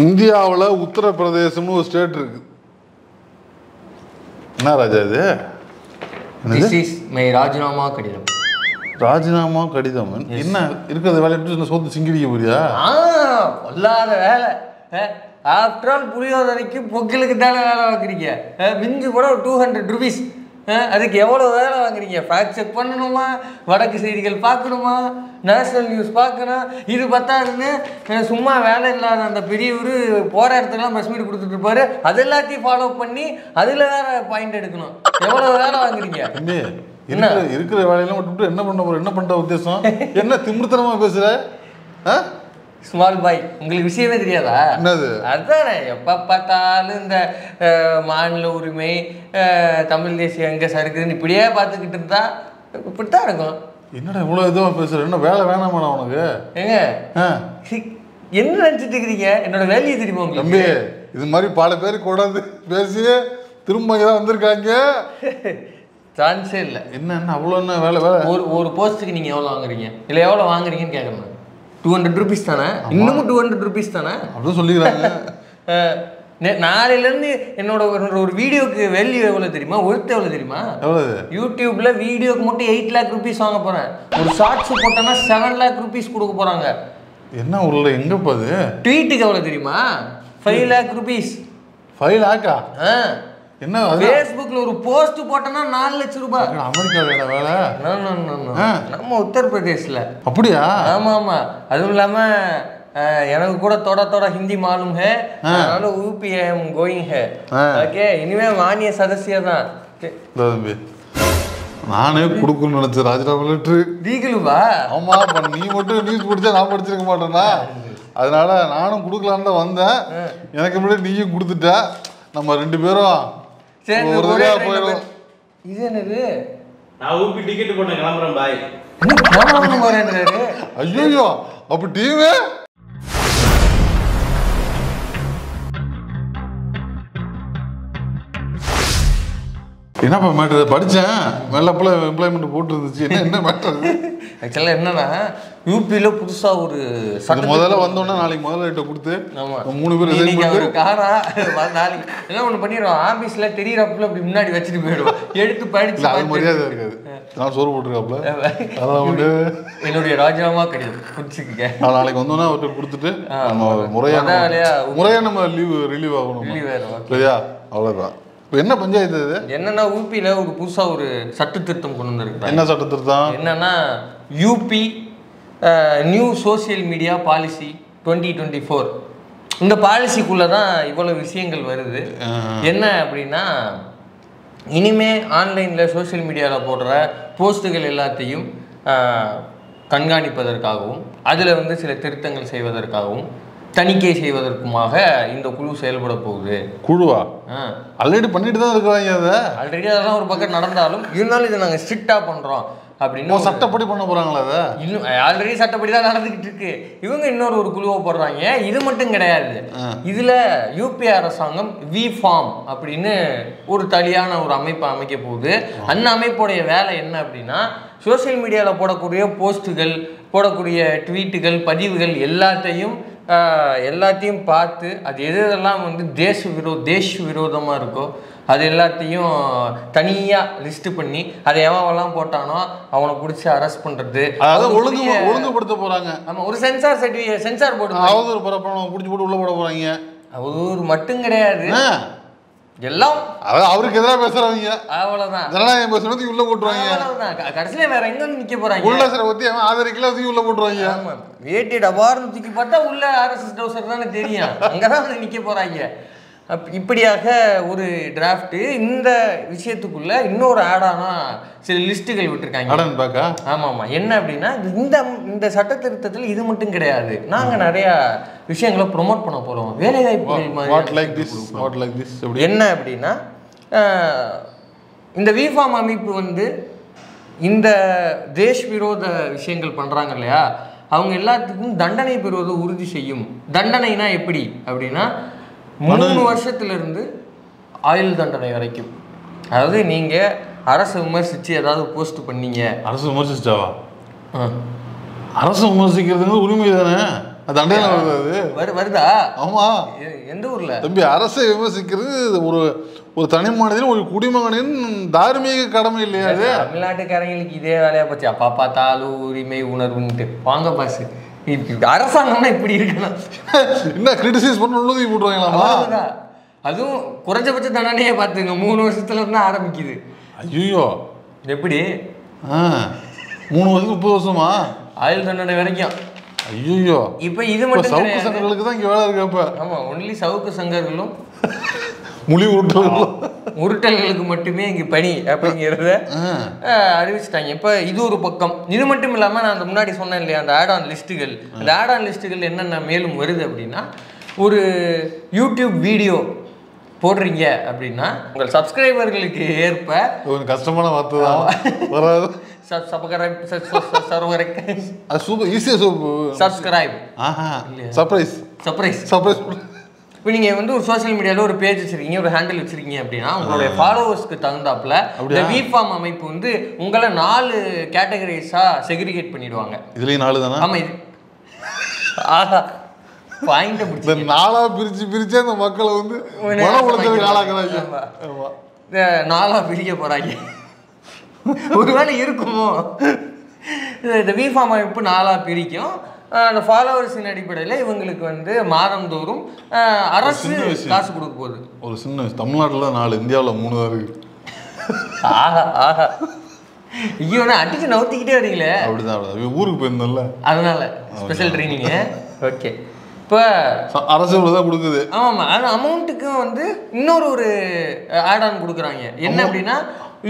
இந்தியாவில் உத்தரப்பிரதேசம்னு ஒரு ஸ்டேட் இருக்கு. என்ன ராஜா இது? ராஜினாமா கடிதம். ராஜினாமா கடிதம் என்ன இருக்கிறத வேலையை சோத்து சிங்கிடிக்க போறியா? பொல்லாத வேலை. ஆஃப்டர் ஆல் புளியோதரைக்கு பொங்கலுக்கு தானே வேலை வாங்குறீங்க. மிஞ்சி கூட ஒரு 200 rupees. அதுக்கு எவ்வளோ வேலை வாங்குறீங்க? ஃபேக்ட் செக் பண்ணணுமா, வடக்கு செய்திகள் பார்க்கணுமா, நேஷனல் நியூஸ் பார்க்கணும். இது பத்தாதுன்னு சும்மா வேலை இல்லாத அந்த பெரியவர் போகிற இடத்துலலாம் ப்ரெஸ் மீட் கொடுத்துட்டு இருப்பாரு. அது எல்லாத்தையும் ஃபாலோ பண்ணி அதில் வேற பாயிண்ட் எடுக்கணும். எவ்வளோ வேலை வாங்குறீங்க? என்ன இருக்கிற வேலையெல்லாம் விட்டுவிட்டு என்ன பண்ண போகிற? என்ன பண்ணுற உத்தேசம்? என்ன திமிர்த்தனமாக பேசுகிற? ஸ்மால் பாய், உங்களுக்கு விஷயமே தெரியாதா? என்னது? அதுதானே எப்போ பார்த்தாலும் இந்த மாநில உரிமை, தமிழ் தேசியம் எங்கே சறுக்குதுன்னு இப்படியே பார்த்துக்கிட்டு இருந்தா இப்படித்தான் இருக்கும். என்னடா இவ்வளோ இதுவாக பேசுகிற? என்ன வேலை வேணாமாண்ணா உனக்கு? ஏங்க என்ன நினச்சிட்டு இருக்கிறீங்க? என்னோட வேலையை தெரியுமா உங்களுக்கு? இது மாதிரி பல பேர் கூடாது பேசி திரும்ப தான் வந்திருக்காங்க. சான்ஸே இல்லை. என்ன அவ்வளோ என்ன வேலை வேலை? ஒரு போஸ்ட்டுக்கு நீங்கள் எவ்வளோ வாங்குறீங்க? இல்லை எவ்வளோ வாங்குறீங்கன்னு கேட்கணும். 200 rupees தானே? இன்னமும் 200 rupees தானே? அப்படின்னு சொல்லிக்கிறாங்க. நாளையிலேருந்து என்னோட ஒரு வீடியோக்கு வேல்யூ எவ்வளோ தெரியுமா? ஒர்த் எவ்வளோ தெரியுமா? எவ்வளவு? யூடியூப்ல வீடியோக்கு மட்டும் 8 lakh rupees வாங்க போகிறேன். ஒரு ஷார்ட்ஸ் போட்டோன்னா 7 lakh rupees கொடுக்க போகிறாங்க. என்ன உள்ள எங்கே போகுது? ட்வீட்டுக்கு எவ்வளோ தெரியுமா? 5 lakh rupees. 5 lakh? என்ன ஃபேஸ்புக்கில் ஒரு போஸ்ட் போட்டோன்னா 4 லட்சம் ரூபாய். அமெரிக்காவில் வேலை? நம்ம உத்தரப்பிரதேசில். அப்படியா? ஆமாம் ஆமாம். அதுவும் இல்லாமல் எனக்கு கூட தோட ஹிந்தி மாலும் ஹே, அதனால யூபி ஐ எம் கோயிங் ஹே. ஓகே, இனிமே மானிய சதஸ்யா தான். நானே கொடுக்கணும்னு நினைச்சேன் ராஜினாமா லெட்ரு. நீங்களுவா? ஆமா, நீ மட்டும் நியூஸ் படிச்சா நான் படிச்சிருக்க மாட்டேன்னா, அதனால நானும் கொடுக்கலான்னு தான் வந்தேன். எனக்கு முன்னாடி நீயும் கொடுத்துட்ட. நம்ம 2 பேரும் ஒரு தடவை போயிடும். இது என்னது? நான் ஊபி டிக்கெட் போட்டேன், கிளம்புறேன் பாய். ஐயோ, அப்ப டீமே என்னப்பா மேட்டர்? படித்தேன், வெள்ளப்பல எம்ப்ளாய்மெண்ட் போட்டு இருந்துச்சு. என்ன மேட்டர்? ஆக்சுவலாக என்னன்னா, யூபியில் புதுசாக ஒரு முதல்ல வந்தோன்னா நாளைக்கு முதல்ல கொடுத்து 3 பேர் ஒரு காரா நாளைக்கு என்ன ஒன்று பண்ணிடுவோம். ஆஃபீஸில் தெரியிறப்பல அப்படி முன்னாடி வச்சுட்டு போயிடுவோம். எடுத்து படிச்சு அது மரியாதை இருக்காது. நான் சோறு போட்டுருக்காப்புல, அதான் வந்து என்னுடைய ராஜினாமா கடிதம் குடிச்சுக்க. நாளைக்கு வந்தோன்னா அவர்கிட்ட கொடுத்துட்டு முறையாக நம்ம ரிலீவ் ஆகணும். சரியா? அவ்வளோதான். இப்போ என்ன பஞ்சாயத்து இது? என்னன்னா, யூபியில் ஒரு புதுசாக ஒரு சட்ட திருத்தம் கொண்டு வந்திருக்காங்க. என்ன சட்ட திருத்தம்? என்னன்னா, UP new social media policy 2024. இந்த பாலிசிக்குள்ளே தான் இவ்வளோ விஷயங்கள் வருது. என்ன அப்படின்னா, இனிமே ஆன்லைனில் சோசியல் மீடியாவில் போடுற போஸ்ட்டுகள் எல்லாத்தையும் கண்காணிப்பதற்காகவும் அதில் வந்து சில திருத்தங்கள் செய்வதற்காகவும் தணிக்கை செய்வதற்குமாக இந்த குழு செயல்பட போகுது. குழுவா? ஆல்ரெடி பண்ணிட்டு தான் இருக்கிறாங்க. அதை ஆல்ரெடி அதெல்லாம் ஒரு பக்கம் நடந்தாலும் இருந்தாலும் இதை நாங்கள் ஸ்ட்ரிக்டாக பண்ணுறோம் அப்படின்னு சட்டப்படி பண்ண போகிறாங்களா? அதை இன்னும் ஆல்ரெடி சட்டப்படி தான் நடந்துக்கிட்டு இருக்கு. இவங்க இன்னொரு குழுவை போடுறாங்க. இது மட்டும் கிடையாது. இதில் யூபி அரசாங்கம் விஃபார்ம் அப்படின்னு ஒரு தனியான ஒரு அமைப்பை அமைக்க போகுது. அந்த அமைப்போடைய வேலை என்ன அப்படின்னா, சோசியல் மீடியாவில் போடக்கூடிய போஸ்ட்டுகள், போடக்கூடிய ட்வீட்டுகள், பதிவுகள் எல்லாத்தையும் பார்த்து அது எதெல்லாம் வந்து தேச விரோதமாக இருக்கோ அது எல்லாத்தையும் தனியாக லிஸ்ட் பண்ணி அதை எவெல்லாம் போட்டானோ அவனை பிடிச்சி அரெஸ்ட் பண்ணுறது. அதாவது ஒழுங்குபடுத்த போகிறாங்க. ஆமாம், ஒரு சென்சார் போட்டு அவதூறு பரப்பணும் பிடிச்சி போட்டு உள்ளே போட போகிறாங்க. அவதூறு மட்டும் கிடையாது, எல்லாம் அவருக்கு எதிராக பேசுறவங்க. அவ்வளவுதான். ஜனநாயகம் பேசுறதுக்கு உள்ள போட்டுருவாங்க. அவ்வளவுதான். கடைசியில வேற எங்க நிக்க போறாங்க? உள்ள சில பத்தி ஆதரிக்கல தூக்கி உள்ள போட்டுருவாங்க. ஆமா, வேட்டி டபார்னு தூக்கி பார்த்தா உள்ள ஆர்எஸ்எஸ் டவுசர் தானே தெரியும். அங்கதான் வந்து நிக்க போறாங்க. இப்படியாக ஒரு டிராஃப்ட். இந்த விஷயத்துக்குள்ள இன்னொரு ஆடானா சில லிஸ்ட்டுகள் விட்டுருக்காங்க. ஆமாம், என்ன அப்படின்னா, இந்த சட்ட திருத்தத்தில் இது மட்டும் கிடையாது. நாங்கள் நிறைய விஷயங்களை ப்ரொமோட் பண்ண போகிறோம். வேலைவாய்ப்புகள் என்ன அப்படின்னா, இந்த விஃபார்ம் அமைப்பு வந்து இந்த தேஷ் விரோத விஷயங்கள் பண்ணுறாங்க இல்லையா, அவங்க எல்லாத்துக்கும் தண்டனை பெறுவதை உறுதி செய்யும். தண்டனைனா எப்படி அப்படின்னா, 3 வருஷத்துலேருந்து ஆயுள் தண்டனை வரைக்கும். அதாவது நீங்கள் அரசு விமர்சித்து ஏதாவது போஸ்ட் பண்ணீங்க. அரசு விமர்சிச்சாவா? அரசு விமர்சிக்கிறதுங்க உரிமை தானே. தண்டையில வருது அது வருதா? ஆமா. எந்த ஊர்ல தம்பி? அரசை விமர்சிக்கிறது ஒரு தனி மனிதன் ஒரு குடிமகனின் தார்மீக கடமை இல்லையா அது? தமிழ்நாட்டுக்காரங்களுக்கு இதே வேலையா போச்சு. அப்பா பார்த்தாலும் உரிமை உணர்வுன்ட்டு வாங்க பாசு. அரசாங்கம்னா இப்படி இருக்கணும். என்ன கிரிட்டிசைஸ் பண்ண உள்ளது போட்டுருவாங்களாமா? அதுவும் குறைஞ்சபட்ச தண்டனையே பார்த்துங்க 3 வருஷத்துல இருந்து ஆரம்பிக்குது. ஐயோ எப்படி 3 வருஷம் 30 வருஷமா ஆயுள் தண்டனை வரைக்கும்? ஐயோ. இப்ப இது மட்டும் சவுக்கு சங்கர்களுக்கு தான் இங்க வேலை இருக்கு. அப்ப ஆமா, ஒன்லி சவுக்கு சங்கர்களும் முழி உருட்டல்களுக்கு மட்டுமே இங்க பணி அப்படிங்கிறத அறிவிச்சிட்டாங்க. இப்ப இது ஒரு பக்கம். இது மட்டும் இல்லாம நான் அந்த முன்னாடி சொன்னேன் இல்லையா, அந்த ஆட் ஆன் லிஸ்ட்டுகள். அந்த ஆட் ஆன் லிஸ்ட்டுகள் என்னென்ன மேலும் வருது அப்படின்னா, ஒரு யூடியூப் வீடியோ போடுறீங்க அப்படின்னா உங்கள் சப்ஸ்கிரைபர்களுக்கு ஏற்ப கொஞ்சம் கஷ்டமான வார்த்தை தான் வராது. இப்போ நீங்கள் வந்து ஒரு சோஷியல் மீடியாவில் ஒரு பேஜ் வச்சிருக்கீங்க, ஒரு ஹேண்டில் வச்சிருக்கீங்க அப்படின்னா உங்களுடைய ஃபாலோவர்ஸ்க்கு தகுந்தாப்புல இந்த விஃபார்ம் அமைப்பு வந்து உங்களை 4 கேட்டகரிஸாக செக்ரிகேட் பண்ணிடுவாங்க. இதுலேயும் 4 தானே? ஆமாம். இது ஆஹா பாயிண்ட பிடிச்சி 4ஆ பிரிச்சு அந்த மக்களை வந்து நாளா பிரிக்க போறாங்க. ஒருவேளை இருக்குமோ இந்த விஃபார்ம் அமைப்பு 4ஆ பிரிக்கும். அந்த ஃபாலோவர்ஸின் அடிப்படையில் இவங்களுக்கு வந்து மாதந்தோறும் அரசு காசு கொடுக்க போகுது. ஒரு சின்ன தமிழ்நாட்டில் 4, இந்தியாவில் 3 தான் இருக்கு. ஆஹா ஆஹா ஐயோ, அடிச்சு நவுத்திக்கிட்டே வரீங்களே. அப்படிதான் ஊருக்கு போயிருந்தோம்ல, அதனால ஸ்பெஷல் ட்ரைனிங். ஓகே, இப்போ அரசு தான் கொடுக்குது. ஆமாம், ஆனால் அமௌண்ட்டுக்கும் வந்து இன்னொரு ஆட் ஆன் கொடுக்குறாங்க. என்ன அப்படின்னா,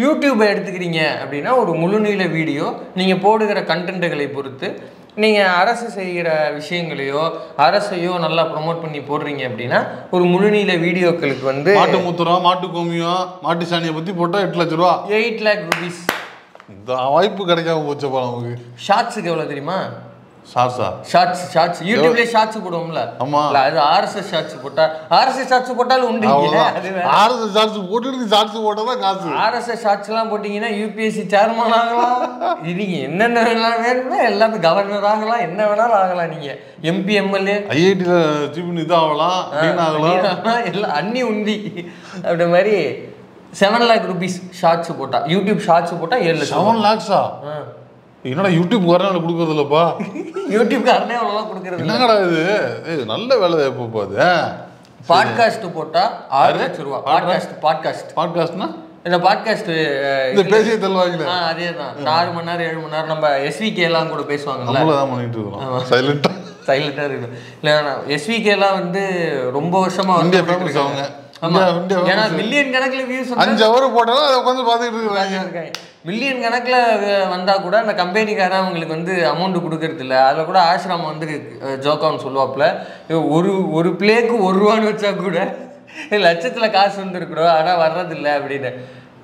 யூடியூப்பை எடுத்துக்கிறீங்க அப்படின்னா ஒரு முழுநீள வீடியோ நீங்கள் போடுகிற கண்டென்ட்டுகளை பொறுத்து நீங்கள் அரசு செய்கிற விஷயங்களையோ அரசையோ நல்லா ப்ரொமோட் பண்ணி போடுறீங்க அப்படின்னா ஒரு முழுநீள வீடியோக்களுக்கு வந்து மாட்டு மூத்திரம், மாட்டு கோமியம், மாட்டு சாணியை பற்றி போட்டால் 8 லட்ச ரூபா, 8 lakh rupees. இந்த வாய்ப்பு கிடைக்காம போச்சப்பா நமக்கு. ஷார்ட்ஸுக்கு எவ்வளோ தெரியுமா? ஷார்ட்ஸ் யூடியூப்ல ஷார்ட்ஸ் போடுவோம்ல. ஆமா, அது ஆர்எஸ்எஸ் ஷார்ட்ஸ் போட்டா, ஆர்எஸ்எஸ் ஷார்ட்ஸ் போட்டாலும் உண்டு. ஆர்எஸ்எஸ் ஷார்ட்ஸ் போட்டுட்டு ஷார்ட்ஸ் போட்டாதான் காசு. ஆர்எஸ்எஸ் ஷார்ட்ஸ் எல்லாம் போட்டீங்கன்னா யூபிஎஸ்சி சேர்மன் ஆகலாம். நீங்க என்னென்ன வேணுமோ எல்லாமே கவர்னர் ஆகலாம், என்ன வேணாலும் ஆகலாம். நீங்க எம்பி, எம்எல்ஏ, ஐஐடில சீஃப் இது ஆகலாம், எல்லாம் அன்னி உண்டி. அப்படி மாதிரி 7 lakh rupees ஷார்ட்ஸ் போட்டா, யூடியூப் ஷார்ட்ஸ் போட்டா 7 லட்சம். 7 lakhs-ஆ? என்னடா யூடியூப் காரனால கொடுக்கறது இல்லப்பா? யூடியூப் காரனே அவ்வளோலாம் கொடுக்கறது இல்லை. என்னடா இது நல்ல வேலை எப்போ அது? பாட்காஸ்ட் போட்டா 6 லட்ச ரூபா. பாட்காஸ்ட்னா இந்த பாட்காஸ்ட் இந்த பேசிய தள்ளுவாங்களே, அதே தான். 6 மணி நேரம் 7 மணி நேரம் நம்ம எஸ்விகே எல்லாம் கூட பேசுவாங்கல்ல, நம்மளதான் பண்ணிட்டு இருக்கோம். சைலண்டா இருக்கு. இல்லை, எஸ்விகே எல்லாம் வந்து ரொம்ப வருஷமா இந்தியா ஃபேமஸ் அவங்க. ஏன்னா மில்லியன் கணக்கில் வியூஸ் 5 hour போட்டாலும் அதை உட்காந்து பார்த்துக்கிட்டு இருக்காங்க. மில்லியன் கணக்கில் வந்தால் கூட அந்த கம்பெனிக்காரன் அவங்களுக்கு வந்து அமௌண்ட் கொடுக்கறது இல்லை. அதில் கூட ஆசிரமம் வந்து ஜோக்கான்னு சொல்லுவாப்புல, ஒரு பிளேக்கு 1 ரூபான்னு வச்சா கூட லட்சத்தில் காசு வந்துருக்குறோம், ஆனால் வர்றதில்லை அப்படின்னு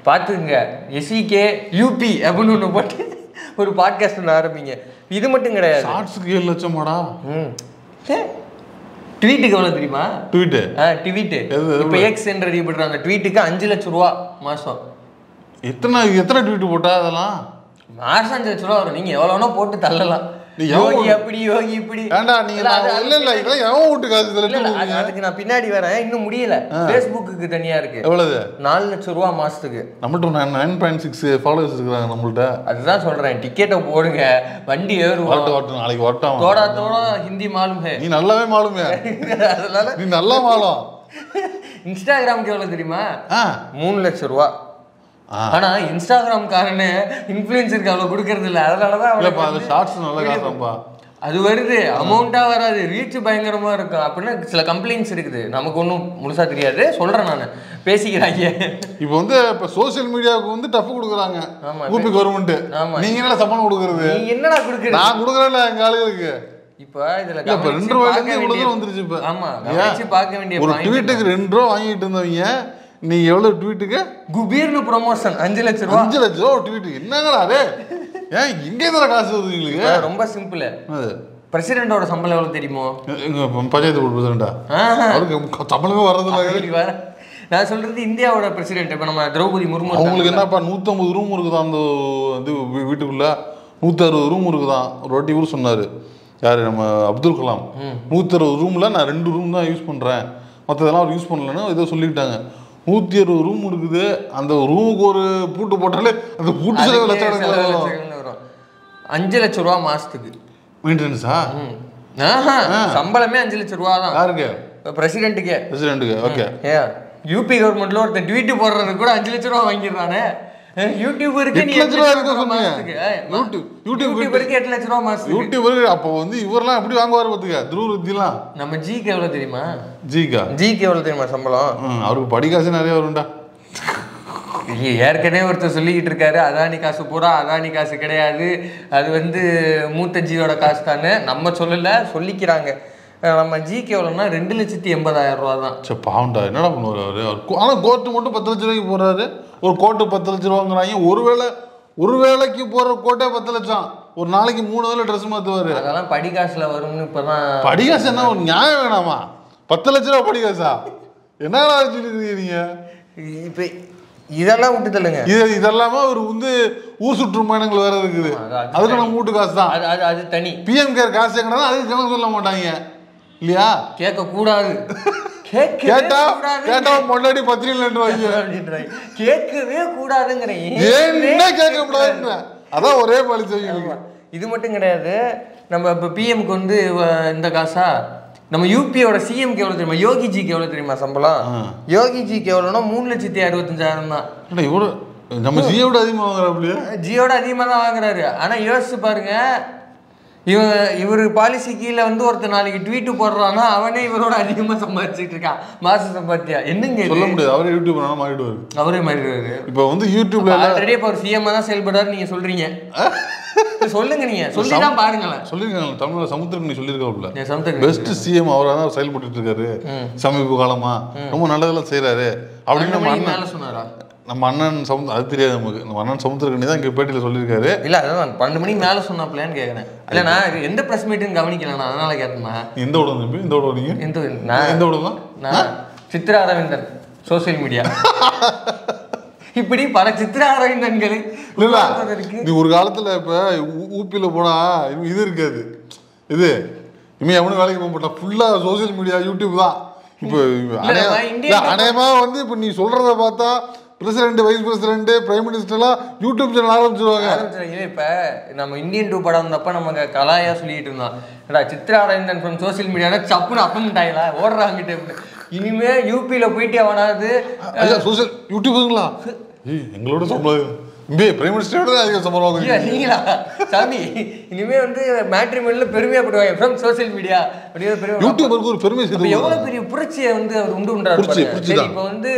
பார்த்துக்குங்க. எஸ்விகே யூபி அப்படின்னு ஒன்று போட்டு ஒரு பாட்காஸ்ட் ஒன்று ஆரம்பிங்க. இது மட்டும் கிடையாது, ஷார்ட்ஸுக்கு 7 லட்சமாடா. ட்வீட்டுக்கு எவ்வளோ தெரியுமா? ட்வீட்டு இப்போ எக்ஸ் என்று அறியப்படுற அந்த ட்வீட்டுக்கு 5 லட்ச ரூபா மாதம். எத்தனை ட்வீட் போட்டா அதெல்லாம் மாதம் 5 லட்ச ரூபா வரும். நீங்கள் எவ்வளோனா போட்டு தள்ளலாம். யோகி அப்படி, யோகி இப்படி. அதுக்கு நான் பின்னாடி வரேன், இன்னும் முடியல. ஃபேஸ்புக்கு தனியா இருக்கு. எவ்வளவு? 4 லட்ச ரூபா மாசத்துக்கு. நம்மள்ட்ட 9.6 ஃபாலோவர்ஸ் இருக்காங்க நம்மள்ட்ட. அதுதான் சொல்றேன், டிக்கெட்டை போடுங்க, வண்டி ஏறுவோம். நாளைக்கு வரட்டும். தோடா ஹிந்தி மாலும் நீ நல்லாவே மாலுமே. அதனால நீ நல்லா மாலும். இன்ஸ்டாகிராமுக்கு எவ்வளவு தெரியுமா? 3 லட்ச ரூபா. ஆனா இன்ஸ்டாகிராம் காரனே இன்ஃப்ளூயன்சருக்கு அவ்வளவு கொடுக்கறது இல்லை. அதனாலதான் அது வருது, அமௌண்டா வராது, ரீச் பயங்கரமா இருக்கும் அப்படின்னு சில கம்ப்ளைண்ட்ஸ் இருக்குது. நமக்கு ஒன்றும் முழுசா தெரியாது, சொல்றேன் நான், பேசிக்கிறாங்க. இப்போ வந்து இப்போ சோசியல் மீடியாவுக்கு வந்து டஃப் கொடுக்குறாங்க யூபி கவர்மெண்ட். நீங்க என்னடா சம்பளம் கொடுக்கறது? நீ என்னடா கொடுக்குறது? நான் கொடுக்குறேன்ல எங்க ஆளுகளுக்கு. இப்போ இதுல 2 ரூபாய்க்கு வந்துருச்சு. இப்போ ஆமா, பார்க்க வேண்டிய ஒரு ட்வீட்டுக்கு 2 ரூபா வாங்கிட்டு இருந்தவங்க நீ எவ்வளவு ட்வீட்டுக்கு குபீர்னு ப்ரொமோஷன் 5 லட்ச ரூபா. 5 லட்ச ரூபா ட்வீட் என்னங்கடா அது? ஏன் இங்கே தான் காசு வருது உங்களுக்கு? ரொம்ப சிம்பிள். பிரசிடென்ட்டோட சம்பளம் எவ்வளவு தெரியுமோ? பஞ்சாயத்து போர்டு பிரசிடென்ட்டா? அவருக்கு சம்பளமே வர்றதில்ல. நான் சொல்றது இந்தியாவோட பிரசிடென்ட். இப்போ நம்ம திரௌபதி முர்மு, அவங்களுக்கு என்னப்பா 150 ரூம் இருக்குதான் அந்த இது வீட்டுக்குள்ள, 160 ரூம் இருக்குதான். ஒரு வாட்டி இவரு சொன்னாரு, யார் நம்ம அப்துல் கலாம் 160 ரூமில் நான் 2 ரூம் தான் யூஸ் பண்ணுறேன், மற்றதெல்லாம் அவர் யூஸ் பண்ணலன்னு ஏதோ சொல்லிக்கிட்டாங்க. 160 ரூம் இருக்குது, அந்த ரூமுக்கு ஒரு பூட்டு போட்டாலே அந்த பூட்டு செலவு லட்சக்கணக்கில் வரும். 5 லட்ச ரூபா மாசத்துக்கு மெயின்டெனன்ஸா? சம்பளமே 5 லட்ச ரூபா தான். யாருக்கு? பிரசிடென்ட்டுக்கே. ஓகே. யூபி கவர்மெண்ட்ல ஒருத்தர் ட்வீட் போடுறது கூட 5 லட்ச ரூபா வாங்கிடுறானே. யூடியூபருக்கு நீ 8 லட்ச ரூபா மாசத்துக்கு. யூடியூபருக்கு 8 லட்ச ரூபா மாசத்துக்கு. யூடியூபருக்கு அப்போ வந்து இவரெல்லாம் எப்படி வாங்குவாரு பாத்துக்க, துருவருத்திலாம். நம்ம ஜிக்கு எவ்வளவு தெரியுமா? ஜிக்கு எவ்வளவு தெரியுமா சம்பளம்? அவருக்கு படிக்காசு நிறைய வரும்டா. ஏற்கனவே ஒருத்தர் சொல்லிக்கிட்டு இருக்காரு, அதானி காசு பூரா அதானி காசு கிடையாது, அது வந்து மூத்த ஜியோட காசு தானே. நம்ம சொல்லல, சொல்லிக்கிறாங்க. நம்ம ஜிக்கு எவ்வளோன்னா 2,80,000 ரூபா தான். சரி பாவண்டா, என்னடா பண்ணுவார் அவர்? ஆனால் கோர்ட்டு மட்டும் 10 லட்ச ரூபாய்க்கு போகிறாரு. ஒரு கோர்ட்டு 10 லட்ச ரூபாங்கிறாங்க. ஒரு வேலைக்கு போகிற கோட்டே 10 லட்சம். ஒரு நாளைக்கு 3 வேலை ட்ரெஸ் மாற்றுவார். அதெல்லாம் படிக்காசில் வரும்னு இப்போ தான். படிக்காசு என்ன ஒரு நியாயம் வேணாமா? 10 லட்ச ரூபா படிக்காசா? என்னடா வச்சுருக்கீங்க நீங்கள்? இப்போ இதெல்லாம் விட்டு தள்ளுங்க. இதெல்லாமே ஒரு வந்து ஊர் சுற்றுமானங்கள் வேற இருக்குது. அதுக்கு நம்ம வீட்டு காசு தான். அது தனி. பிஎம் கேர் காசு எங்கன்னா அதுக்கு கணக்கு சொல்ல மாட்டாங்க இல்லையா? கேட்கக்கூடாது. கேட்டா முன்னாடி பத்திரிகை கேட்கவே கூடாதுங்கிறேன். என்ன கேட்க கூடாதுன்னு அதான் ஒரே பழி செய்யும். இது மட்டும் கிடையாது. நம்ம இப்போ பிஎம்க்கு வந்து இந்த காசா, நம்ம யூபியோட சிஎம்க்கு எவ்வளோ தெரியுமா? யோகிஜிக்கு எவ்வளோ தெரியுமா சம்பளம்? யோகிஜிக்கு எவ்வளோனா 3,65,000 தான். இவ்வளோ நம்ம ஜியோட அதிகமாக வாங்குறாப்லையா? ஜியோட அதிகமாக தான் வாங்குறாரு. ஆனால் யோசிச்சு பாருங்க, இவர் பாலிசி கீழே வந்து ஒருத்தர் நாளைக்கு ட்வீட்டு போடுறான்னா அவனே இவரோட அதிகமாக சம்பாதிச்சுட்டு இருக்கான். மாச சம்பாத்தியா என்னங்க சொல்ல முடியாது. அவரே யூடியூப் மாறிடுவாரு. அவரே மாறிடுவாரு. இப்போ வந்து யூடியூப்ல ஆல்ரெடி இப்போ ஒரு சிஎம் தான் செயல்படாரு நீங்க சொல்றீங்க. சொல்லுங்க, நீங்க சொல்லி தான் பாருங்களேன். சொல்லிருக்காங்க தமிழ்ல சமுத்திரக்கனி சொல்லியிருக்காப்புல பெஸ்ட் சிஎம் அவராக தான் செயல்பட்டு இருக்காரு சமீப காலமா. ரொம்ப நல்லதெல்லாம் செய்யறாரு அப்படின்னு சொன்னாரா? நம்ம அண்ணன் அது தெரியாது நமக்கு. நம்ம அண்ணன் சமுத்திரக்கனி தான் இங்கே பேட்டியில் சொல்லியிருக்காரு. இல்லை அதான் 12 மணிக்கு மேலே சொன்னாப்லையான்னு கேட்குறேன். இல்லை நான் எந்த ப்ரெஸ் மீட்டுன்னு கவனிக்கலண்ணா, அதனால கேட்டேன்னா. எந்த விடம் தம்பி? எந்த விடம் நீங்கள்? எந்த விடம் தான்? நான் சித்ரா அரவிந்தன் சோசியல் மீடியா இப்படி பல சித்ரா அரவிந்தன்கள் நீ ஒரு காலத்தில் இப்போ ஊப்பியில் போனால் இது இருக்காது. இது இனிமே எவனும் வேலைக்கு போக மாட்டான். ஃபுல்லாக சோசியல் மீடியா யூடியூப் தான். இப்போ அநேகமாக வந்து இப்போ நீ சொல்கிறத பார்த்தா பிரசிடென்ட், வைஸ் பிரசிடென்ட், பிரைம் மினிஸ்டர்லாம் யூடியூப் சேனல் ஆரம்பிச்சிருவாங்க. இப்போ நம்ம இந்தியன் 2 படம் வந்தப்ப நம்ம கலாயா சொல்லிட்டு இருந்தோம், சித்ரா அரவிந்தன் ஃப்ரம் சோசியல் மீடியானா சப்புன்னு அப்பன்ட்டாங்களா ஓடுறாங்கிட்ட. இனிமே யூபியில போயிட்டு அவனாவது சோசியல் யூடியூபுங்களா? எங்களோட சம்பளம் பிரைம் மினிஸ்டரோட அதிக சம்பளம் நீங்களா சாமி? இனிமே வந்து மேட்ரிமோனியில் பெருமையாப்படுவாங்க ஃப்ரம் சோசியல் மீடியா அப்படியே பெருமை. யூடியூபருக்கு ஒரு பெருமை செய்து எவ்வளோ பெரிய புரட்சியை வந்து அவர் உண்டு பண்றாரு. இப்போ வந்து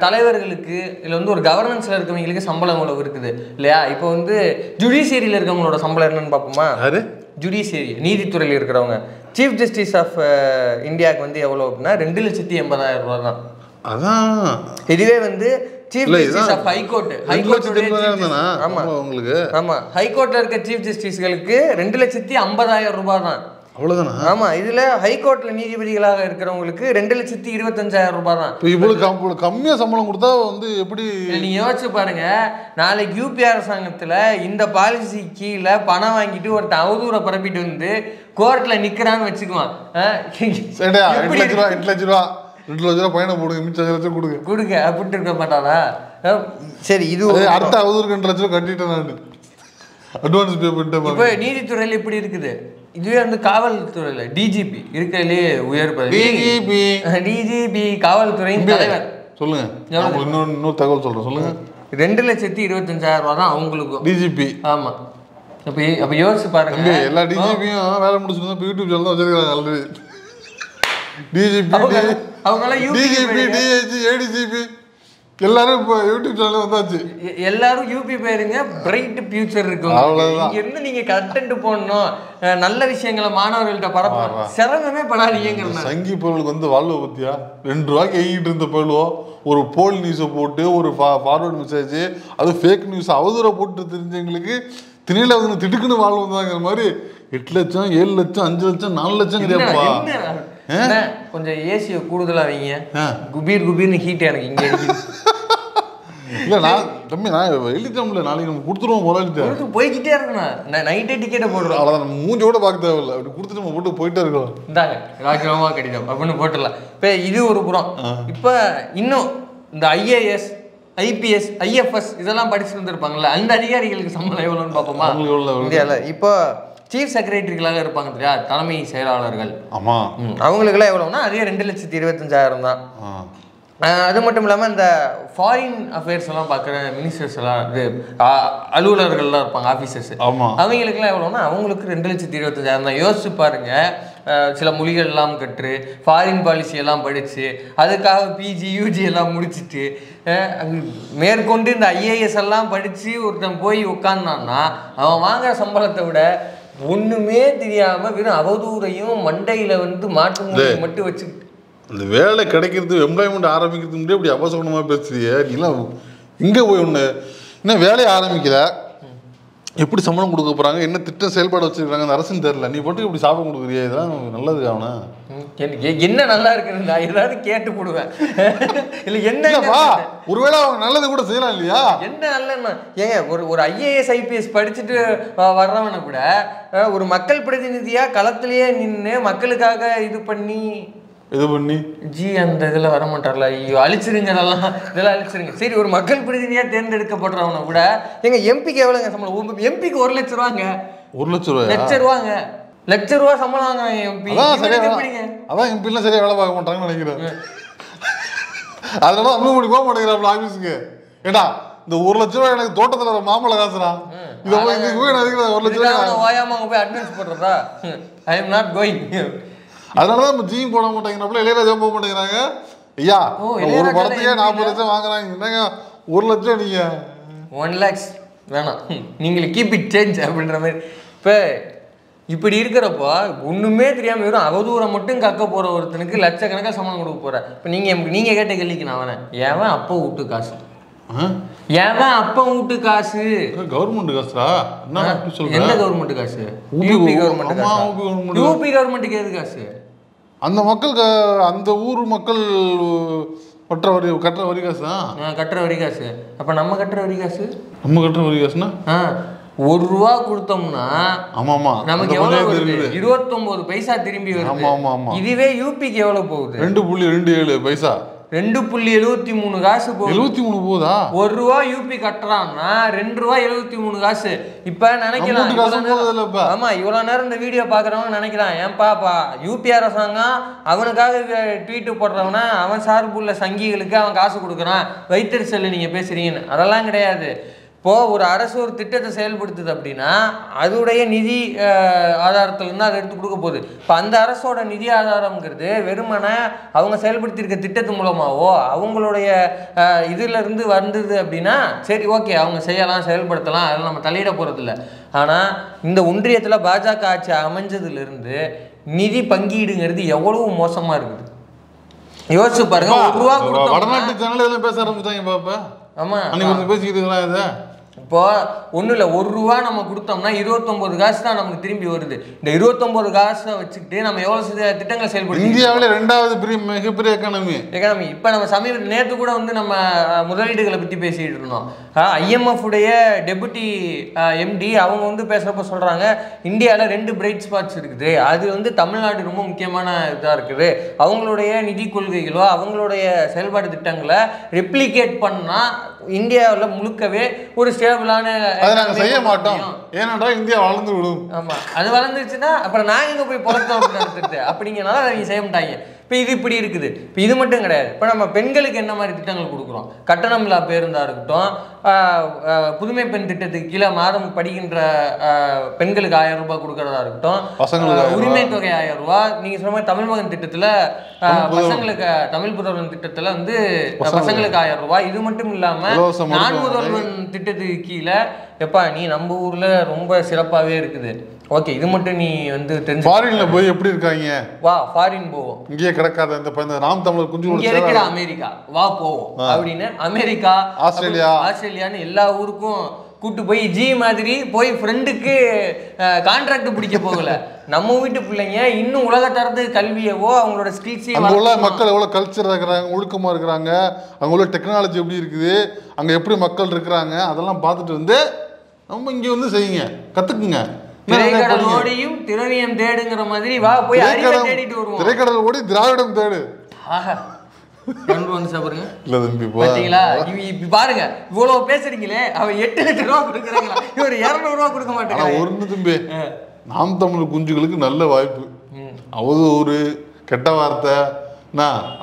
தலைவர்களுக்கு இல்லை வந்து ஒரு கவர்னன்ஸ்ல இருக்கவங்களுக்கு சம்பளம் எவ்வளவு இருக்குது இல்லையா? இப்போ வந்து ஜுடிஷியரியில் இருக்கவங்களோட சம்பளம் என்னன்னு பார்ப்போமா? ஜுடிஷியரி நீதித்துறையில் இருக்கிறவங்க சீஃப் ஜஸ்டிஸ் ஆஃப் இந்தியாவுக்கு வந்து எவ்வளோ அப்படின்னா 2,80,000 ரூபா தான். அதான் இதுவே வந்து சீஃப் ஜஸ்டிஸ் ஆஃப் ஹைகோர்ட், ஹைகோர்ட்ல இருக்க சீஃப் ஜஸ்டிஸ்களுக்கு 2,50,000 ரூபாய் தான். அவ்வளவுதானா? ஆமா, இதுல ஹைகோர்ட்ல நீதிபதிகளாக இருக்கிறவங்களுக்கு 2,25,000 ரூபாய் தான். இவ்வளவு கம்மியா சம்பளம் கொடுத்தா வந்து எப்படி? நீங்க யோசிச்சு பாருங்க, நாளைக்கு யூபி அரசாங்கத்துல இந்த பாலிசி கீழே பணம் வாங்கிட்டு ஒருத்தர் அவதூறை பரப்பிட்டு வந்து கோர்ட்ல நிக்கிறான்னு வச்சுக்குவான். 8 லட்ச ரூபா 2 லட்ச ரூபா பையனை போடுங்க, மிச்சம் 5 லட்சம் கொடுங்க அப்படின்ட்டு இருக்க மாட்டாரா? சரி, இது அடுத்த அவதூறு 2 லட்ச ரூபா கட்டிட்டேன் நான் அட்வான்ஸ் பே பண்ணிட்டேன். இப்போ நீதித்துறையில் இப்படி இருக்குது. இதுவே வந்து காவல்துறையில டிஜிபி இருக்கிறதுலே உயர் பதவி. டிஜிபி காவல்துறையின் தலைவர். சொல்லுங்க, இன்னொரு தகவல் சொல்றேன் சொல்லுங்க. 2,25,000 ரூபா தான் அவங்களுக்கும் டிஜிபி. ஆமா, அப்ப யோசிச்சு பாருங்க. எல்லா டிஜிபியும் வேலை முடிச்சுட்டு இப்போ யூடியூப் சேனல் தான் வச்சிருக்காங்க already. DGP, DGP, DIG, ADGP எல்லாரும் இப்போ யூடியூப் சேனல் வந்தாச்சு. எல்லாரும் யூபி போயிருங்க, பிரைட் ஃபியூச்சர் இருக்கு. இங்க இருந்து நீங்க கண்டென்ட் போடணும், நல்ல விஷயங்களை மாணவர்கள்ட்ட பரப்பணும், சிரமமே படாதீங்க. சங்கி பொருளுக்கு வந்து வாழ்வை பத்தியா 2 ரூபாய்க்கு எங்கிட்டு இருந்த போயிடுவோம். ஒரு போல் நியூஸை போட்டு ஒரு ஃபார்வர்டு மெசேஜ், அது ஃபேக் நியூஸ் அவதூறை போட்டு தெரிஞ்சவங்களுக்கு திணையில வந்து திடுக்குன்னு வாழ்வு வந்தாங்கிற மாதிரி 8 லட்சம் 7 லட்சம் 5 லட்சம் 4 லட்சம் கிடையாதுப்பா. கொஞ்சம் ஏசியை கூடுதலா வைங்க, குபீர் குபீர்னு ஹீட் எனக்கு இங்க இல்ல நான் தம்பி நான் எழுதிட்டோம்ல, நாளைக்கு நம்ம கொடுத்துருவோம் முதலாளிட்ட. போய்கிட்டே இருக்கணும், நைட்டே டிக்கெட்டை போடுறோம். அவ்வளோதான், நம்ம மூஞ்சோட பார்க்க தேவையில்லை, அப்படி கொடுத்துட்டு நம்ம போட்டு போயிட்டே இருக்கோம். இந்தாங்க ராஜினாமா கடிதம் அப்படின்னு போட்டுடலாம். இப்போ இது ஒரு புறம். இப்போ இன்னும் இந்த ஐஏஎஸ், ஐபிஎஸ், ஐஎஃப்எஸ் இதெல்லாம் படிச்சுட்டு வந்துருப்பாங்கல்ல, அந்த அதிகாரிகளுக்கு சம்பளம் எவ்வளோன்னு பார்ப்போமா இந்தியாவில்? இப்போ சீஃப் செக்ரட்டரிகளாக இருப்பாங்க இல்லையா, தலைமை செயலாளர்கள். ஆமாம், அவங்களுக்குலாம் எவ்வளோன்னா அதே 2,25,000 தான். அது மட்டும் இல்லாமல் இந்த ஃபாரின் அஃபேர்ஸ் எல்லாம் பார்க்குற மினிஸ்டர்ஸ் எல்லாம், இது அலுவலர்கள்லாம் இருப்பாங்க, ஆஃபீஸர்ஸ். அவங்களுக்குலாம் எவ்வளோன்னா அவங்களுக்கு 2,25,000 தான். யோசிச்சு பாருங்க, சில மொழிகள்லாம் கற்று ஃபாரின் பாலிசி எல்லாம் படித்து அதுக்காக பிஜி யூஜி எல்லாம் முடிச்சுட்டு மேற்கொண்டு இந்த ஐஏஎஸ் எல்லாம் படித்து ஒருத்தன் போய் உட்கார்ந்தான்னா அவன் வாங்குற சம்பளத்தை விட ஒன்றுமே தெரியாமல் வெறும் அவதூறையும் மண்டையில் வந்து மாட்டு மொழியை மட்டும் வச்சுக்கிட்டு அந்த வேலை கிடைக்கிறது, எம்ப்ளாய்மெண்ட் ஆரம்பிக்கிறதுக்கு முன்னாடி இப்படி அபசகுணமாக பேசுறியே நீலாம். இங்கே போய் ஒன்று இன்னும் வேலையை ஆரம்பிக்கல, எப்படி சம்பளம் கொடுக்க போகிறாங்க, என்ன திட்டம் செயல்பாடு வச்சுருக்காங்க அந்த அரசுன்னு தெரியல, நீ போட்டு இப்படி சாப்பிட கொடுக்குறியா? இதெல்லாம் நல்லது அவனா? என்ன நல்லா இருக்குன்னு நான் ஏதாவது கேட்டு போடுவேன். இல்லை என்னப்பா, ஒருவேளை அவங்க நல்லது கூட செய்யலாம் இல்லையா? என்ன நல்லன்னா ஏங்க, ஒரு ஐஏஎஸ் ஐபிஎஸ் படிச்சுட்டு வர்றவனை கூட ஒரு மக்கள் பிரதிநிதியாக களத்திலேயே நின்று மக்களுக்காக இது பண்ணி அந்த இதில் வர மாட்டார்ல, ஐயோ அழிச்சிருங்க, இதெல்லாம் அழிச்சிருங்க. சரி, ஒரு மக்கள் பிரதிநிதியாக தேர்ந்தெடுக்கப்படுறவங்க கூட எங்க எம்பிக்கு எவ்வளோங்க சம்பளம்? எம்பிக்கு 1 லட்ச ரூபாங்க. 1 லட்ச ரூபாய்? லட்ச ரூபா சம்பளம் வாங்க எம்பி. அதான் எம்பிலாம் சரியா வேலை பார்க்க மாட்டாங்கன்னு நினைக்கிறேன். அதனால அனுமதி போக மாட்டேங்கிறாப்ல ஆஃபீஸுக்கு. ஏடா இந்த 1 லட்ச ரூபாய் எனக்கு தோட்டத்தில் மாம்பழம் காசுறா, இதை போய் 1 லட்ச ரூபாய் ஓயாம போய் அட்வான்ஸ் போடுறதா? I am not going. அதனாலதான் நம்ம ஜீம் போட மாட்டேங்கிறப்பல இளையராஜா போக மாட்டேங்கிறாங்க. ஐயா ஒரு படத்தையே 40 லட்சம் வாங்குறாங்க, என்னங்க 1 லட்சம் நீங்க 1 lakhs வேணாம், நீங்களே கீப் இட் சேஞ்ச் அப்படின்ற மாதிரி. இப்போ இப்படி இருக்கிறப்போ ஒன்றுமே தெரியாமல் வெறும் அவதூறம் மட்டும் கக்க போகிற ஒருத்தனுக்கு லட்சக்கணக்காக சம்பளம் கொடுக்க போகிறேன். இப்போ நீங்கள் கேட்ட கேள்விக்கு நான் வரேன், ஏன் அப்போ வீட்டு காசு, ஏன் அப்போ வீட்டு காசு கவர்மெண்ட் காசுடா? எந்த கவர்மெண்ட் காசு? யூபி கவர்மெண்ட் காசு. யூபி கவர்மெண்ட்டுக்கு எது காசு? அந்த மக்கள், அந்த ஊர் மக்கள் கட்டுற வரி காசு தான். கட்டுற வரி காசு. அப்போ நம்ம கட்டுற வரி காசு? நம்ம கட்டுற வரி காசுனா 1 ரூபா கொடுத்தோம்னா நமக்கு எவ்வளவு வருது? 29 பைசா திரும்பி வருது. இதுவே யூபிக்கு எவ்வளவு போகுது? 2.27 பைசா. 2.73 காசு போகுது. 73 போதா? 1 ரூபா யூபி கட்டுறான்னா 2 ரூபா 73 காசு. இப்ப நினைக்கலாம், ஆமா இவ்வளவு நேரம் இந்த வீடியோ பாக்குறவங்க நினைக்கிறான், ஏன்பாப்பா யூபி அரசாங்கம் அவனுக்காக ட்வீட் போடுறவனா அவன் சார்புள்ள சங்கிகளுக்கு அவன் காசு கொடுக்குறான், வைத்தறிச்சல் நீங்க பேசுறீங்கன்னு. அதெல்லாம் கிடையாது. இப்போது ஒரு அரசு ஒரு திட்டத்தை செயல்படுத்துது அப்படின்னா அதோடைய நிதி ஆதாரத்துலேருந்து அதை எடுத்து கொடுக்க போகுது. இப்போ அந்த அரசோட நிதி ஆதாரங்கிறது வெறுமனே அவங்க செயல்படுத்தியிருக்க திட்டத்து மூலமாகவோ அவங்களுடைய இதிலிருந்து வந்தது அப்படின்னா சரி ஓகே, அவங்க செய்யலாம், செயல்படுத்தலாம், அதில் நம்ம தலையிட போகிறதில்ல. ஆனால் இந்த ஒன்றியத்தில் பாஜக ஆட்சி அமைஞ்சதுலேருந்து நிதி பங்கீடுங்கிறது எவ்வளவு மோசமாக இருக்குது யோசிச்சு பாருங்க. 1 ரூபா வடநாட்டு சேனல் எல்லாம் பேச ஆரம்பிச்சிட்டாங்க பாப்பா. ஆமா, பேசிக்கிட்டு இருக்கலாம். இதை இப்போ ஒன்றும் இல்லை, 1 ரூபா நம்ம கொடுத்தோம்னா 29 காசு தான் நமக்கு திரும்பி வருது. இந்த 29 காசை வச்சுக்கிட்டு நம்ம எவ்வளோ திட்டங்களை செயல்படுத்தி இந்தியாவிலே 2வது மிகப்பெரிய எக்கானமி. இப்போ நம்ம நேற்று கூட வந்து நம்ம முதலீடுகளை பற்றி பேசிக்கிட்டு இருந்தோம். IMF உடைய டெபுட்டி MD அவங்க வந்து பேசுகிறப்ப சொல்கிறாங்க, இந்தியாவில் 2 பிரைட் ஸ்பாட்ஸ் இருக்குது, அது வந்து தமிழ்நாடு ரொம்ப முக்கியமான இதாக இருக்குது. அவங்களுடைய நிதி கொள்கைகளோ அவங்களுடைய செயல்பாடு திட்டங்களை ரெப்ளிகேட் பண்ணால் இந்தியாவில் முழுக்கவே ஒரு ஸ்டேபிளான அதை நாங்கள் செய்ய மாட்டோம், ஏன்னாடா இந்தியா வளர்ந்து விடும். ஆமாம், அது வளர்ந்துருச்சுன்னா அப்புறம் நாங்கள் இங்கே போய் பிறந்தோம் அப்படின்னு அப்படிங்கிறனால அதை நீங்கள் செய்ய மாட்டாங்க. இப்போ இது இப்படி இருக்குது. இப்போ இது மட்டும் கிடையாது, இப்போ நம்ம பெண்களுக்கு என்ன மாதிரி திட்டங்கள் கொடுக்குறோம்? கட்டணமில்லா பேருந்தாக இருக்கட்டும், புதுமை பெண் திட்டத்துக்கு கீழே மாதம் படிக்கின்ற பெண்களுக்கு 1000 ரூபாய் கொடுக்கறதா இருக்கட்டும், உரிமை தொகை 1000 ரூபா. நீங்கள் சொன்ன மாதிரி தமிழ் மகன் திட்டத்தில் பசங்களுக்கு, தமிழ் புதல்வன் திட்டத்தில் வந்து பசங்களுக்கு 1000 ரூபாய். இது மட்டும் இல்லாமல் நான் முதல்வன் திட்டத்துக்கு கீழே எப்பா நீ நம்ம ஊரில் ரொம்ப சிறப்பாகவே இருக்குது. ஓகே, இது மட்டும் நீ வந்து தெரிஞ்சு ஃபாரின்ல போய் எப்படி இருக்காங்க, வா ஃபாரின் போவோம், இங்கேயே கிடக்காத இந்த நாம் தமிழர் குஞ்சு இங்கே இருக்கிற அமெரிக்கா வா போவோம் அப்படின்னு அமெரிக்கா, ஆஸ்திரேலியான்னு எல்லா ஊருக்கும் கூட்டு போய் ஜி மாதிரி போய் ஃப்ரெண்டுக்கு கான்ட்ராக்ட் பிடிக்க போகல. நம்ம வீட்டு பிள்ளைங்க இன்னும் உலகத்தரத்து கல்வியவோ அவங்களோட ஸ்கில்ஸையோ, அங்கே உள்ள மக்கள் எவ்வளோ கல்ச்சராக இருக்கிறாங்க, ஒழுக்கமாக இருக்கிறாங்க, அங்கே உள்ள டெக்னாலஜி எப்படி இருக்குது, அங்கே எப்படி மக்கள் இருக்கிறாங்க, அதெல்லாம் பார்த்துட்டு வந்து நம்ம இங்கே வந்து செய்யுங்க, கற்றுக்குங்க. திரைக்கடல் ஓடியும் திரவியம் தேடுங்கிற மாதிரி வா போய் அறிவை தேடிட்டு வருவோம். திரைக்கடல் ஓடி திராவிடம் தேடு. பாத்தீங்களா பாருங்க, இவ்வளவு பேசுறீங்களே, அவ 8 லட்சம் ரூபா கொடுக்குறாங்களா, இவர் 200 ரூபா கொடுக்க மாட்டேங்க. ஒண்ணு தம்பி, நாம் தமிழ் குஞ்சுகளுக்கு நல்ல வாய்ப்பு. அவதூறு, கெட்ட வார்த்தை,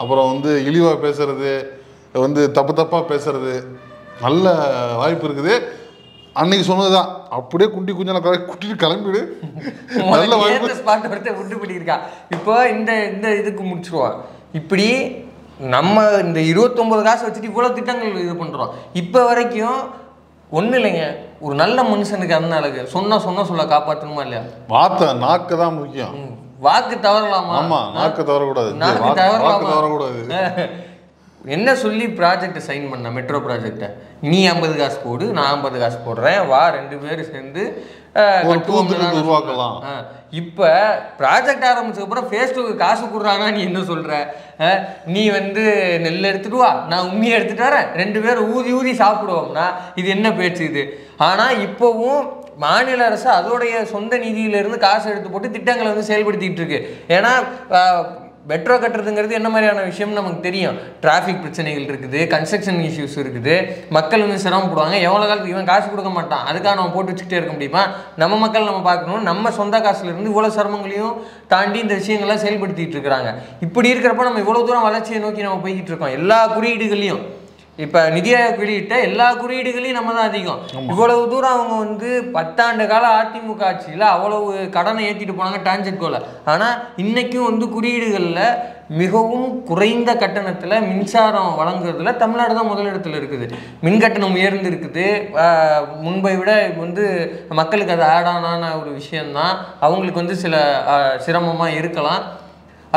அப்புறம் வந்து இழிவா பேசுறது, வந்து தப்பா பேசுறது, நல்ல வாய்ப்பு இருக்குது. அன்னைக்கு சொன்னதுதான், அப்படியே குண்டி குஞ்சனை குட்டிட்டு கிளம்பிடு. நல்ல வாய்ப்பு. ஸ்பாட் ஒருத்தர் விட்டு பண்ணியிருக்கா. இப்போ இந்த இதுக்கு முடிச்சிருவான். இப்படி நம்ம இந்த 29 காசு வச்சுட்டு இவ்வளோ திட்டங்கள் இது பண்ணுறோம். இப்போ வரைக்கும் ஒன்றும் இல்லைங்க, ஒரு நல்ல மனுஷனுக்கு அந்த அளவுக்கு சொன்ன சொல்ல காப்பாற்றணுமா இல்லையா? வார்த்தை, நாக்கு தான் முக்கியம். வாக்கு தவறலாமா? ஆமா, நாக்கு தவறக்கூடாது. நாக்கு தவறக்கூடாது. என்ன சொல்லி ப்ராஜெக்டை சைன் பண்ண, மெட்ரோ ப்ராஜெக்டை, நீ 50 காசு போடு, நான் 50 காசு போடுறேன், வா 2 பேரும் சேர்ந்து உருவாக்கலாம். இப்போ ப்ராஜெக்ட் ஆரம்பிச்சதுக்கப்புறம் ஃபேஸ்புக்கு காசு கொடுறானா நீ என்ன சொல்ற? நீ வந்து நெல் எடுத்துட்டு வா, நான் உண்மையை எடுத்துட்டு வரேன், 2 பேரும் ஊதி சாப்பிடுவோம்னா இது என்ன பேச்சு இது? ஆனால் இப்போவும் மாநில அரசு அதோடைய சொந்த நிதியிலிருந்து காசு எடுத்து போட்டு திட்டங்களை வந்து செயல்படுத்திட்டு இருக்கு. ஏன்னா மெட்ரோ கட்டுறதுங்கிறது என்ன மாதிரியான விஷயம்னு நமக்கு தெரியும். டிராஃபிக் பிரச்சனைகள் இருக்குது, கன்ஸ்ட்ரக்ஷன் இஷ்யூஸ் இருக்குது, மக்கள் வந்து சிரமப்படுவாங்க. எவ்வளோ காலத்துக்கு இவன் காசு கொடுக்க மாட்டான், அதுக்காக நம்ம போட்டு வச்சுக்கிட்டே இருக்க முடியுமா? நம்ம மக்கள் நம்ம பார்க்கணும், நம்ம சொந்த காசுலேருந்து இவ்வளோ சிரமங்களையும் தாண்டி இந்த விஷயங்கள்லாம் செயல்படுத்திட்டு இருக்கிறாங்க. இப்படி இருக்கிறப்ப நம்ம இவ்வளோ தூரம் வளர்ச்சியை நோக்கி நம்ம போய்கிட்டு இருக்கோம். எல்லா குறியீடுகளையும் இப்போ நிதி ஆயோக் வெளியிட்ட எல்லா குறியீடுகளையும் நம்ம தான் அதிகம். இவ்வளவு தூரம் அவங்க வந்து 10 ஆண்டு கால அதிமுக ஆட்சியில் அவ்வளவு கடனை ஏற்றிட்டு போனாங்க டான்ஜெட்கோல. ஆனால் இன்னைக்கும் வந்து குறியீடுகளில் மிகவும் குறைந்த கட்டணத்தில் மின்சாரம் வழங்குறதுல தமிழ்நாடு தான் முதலிடத்தில் இருக்குது. மின்கட்டணம் உயர்ந்து இருக்குது. முன்பை விட வந்து மக்களுக்கு அது ஆடான ஒரு விஷயந்தான். அவங்களுக்கு வந்து சில சிரமமாக இருக்கலாம்,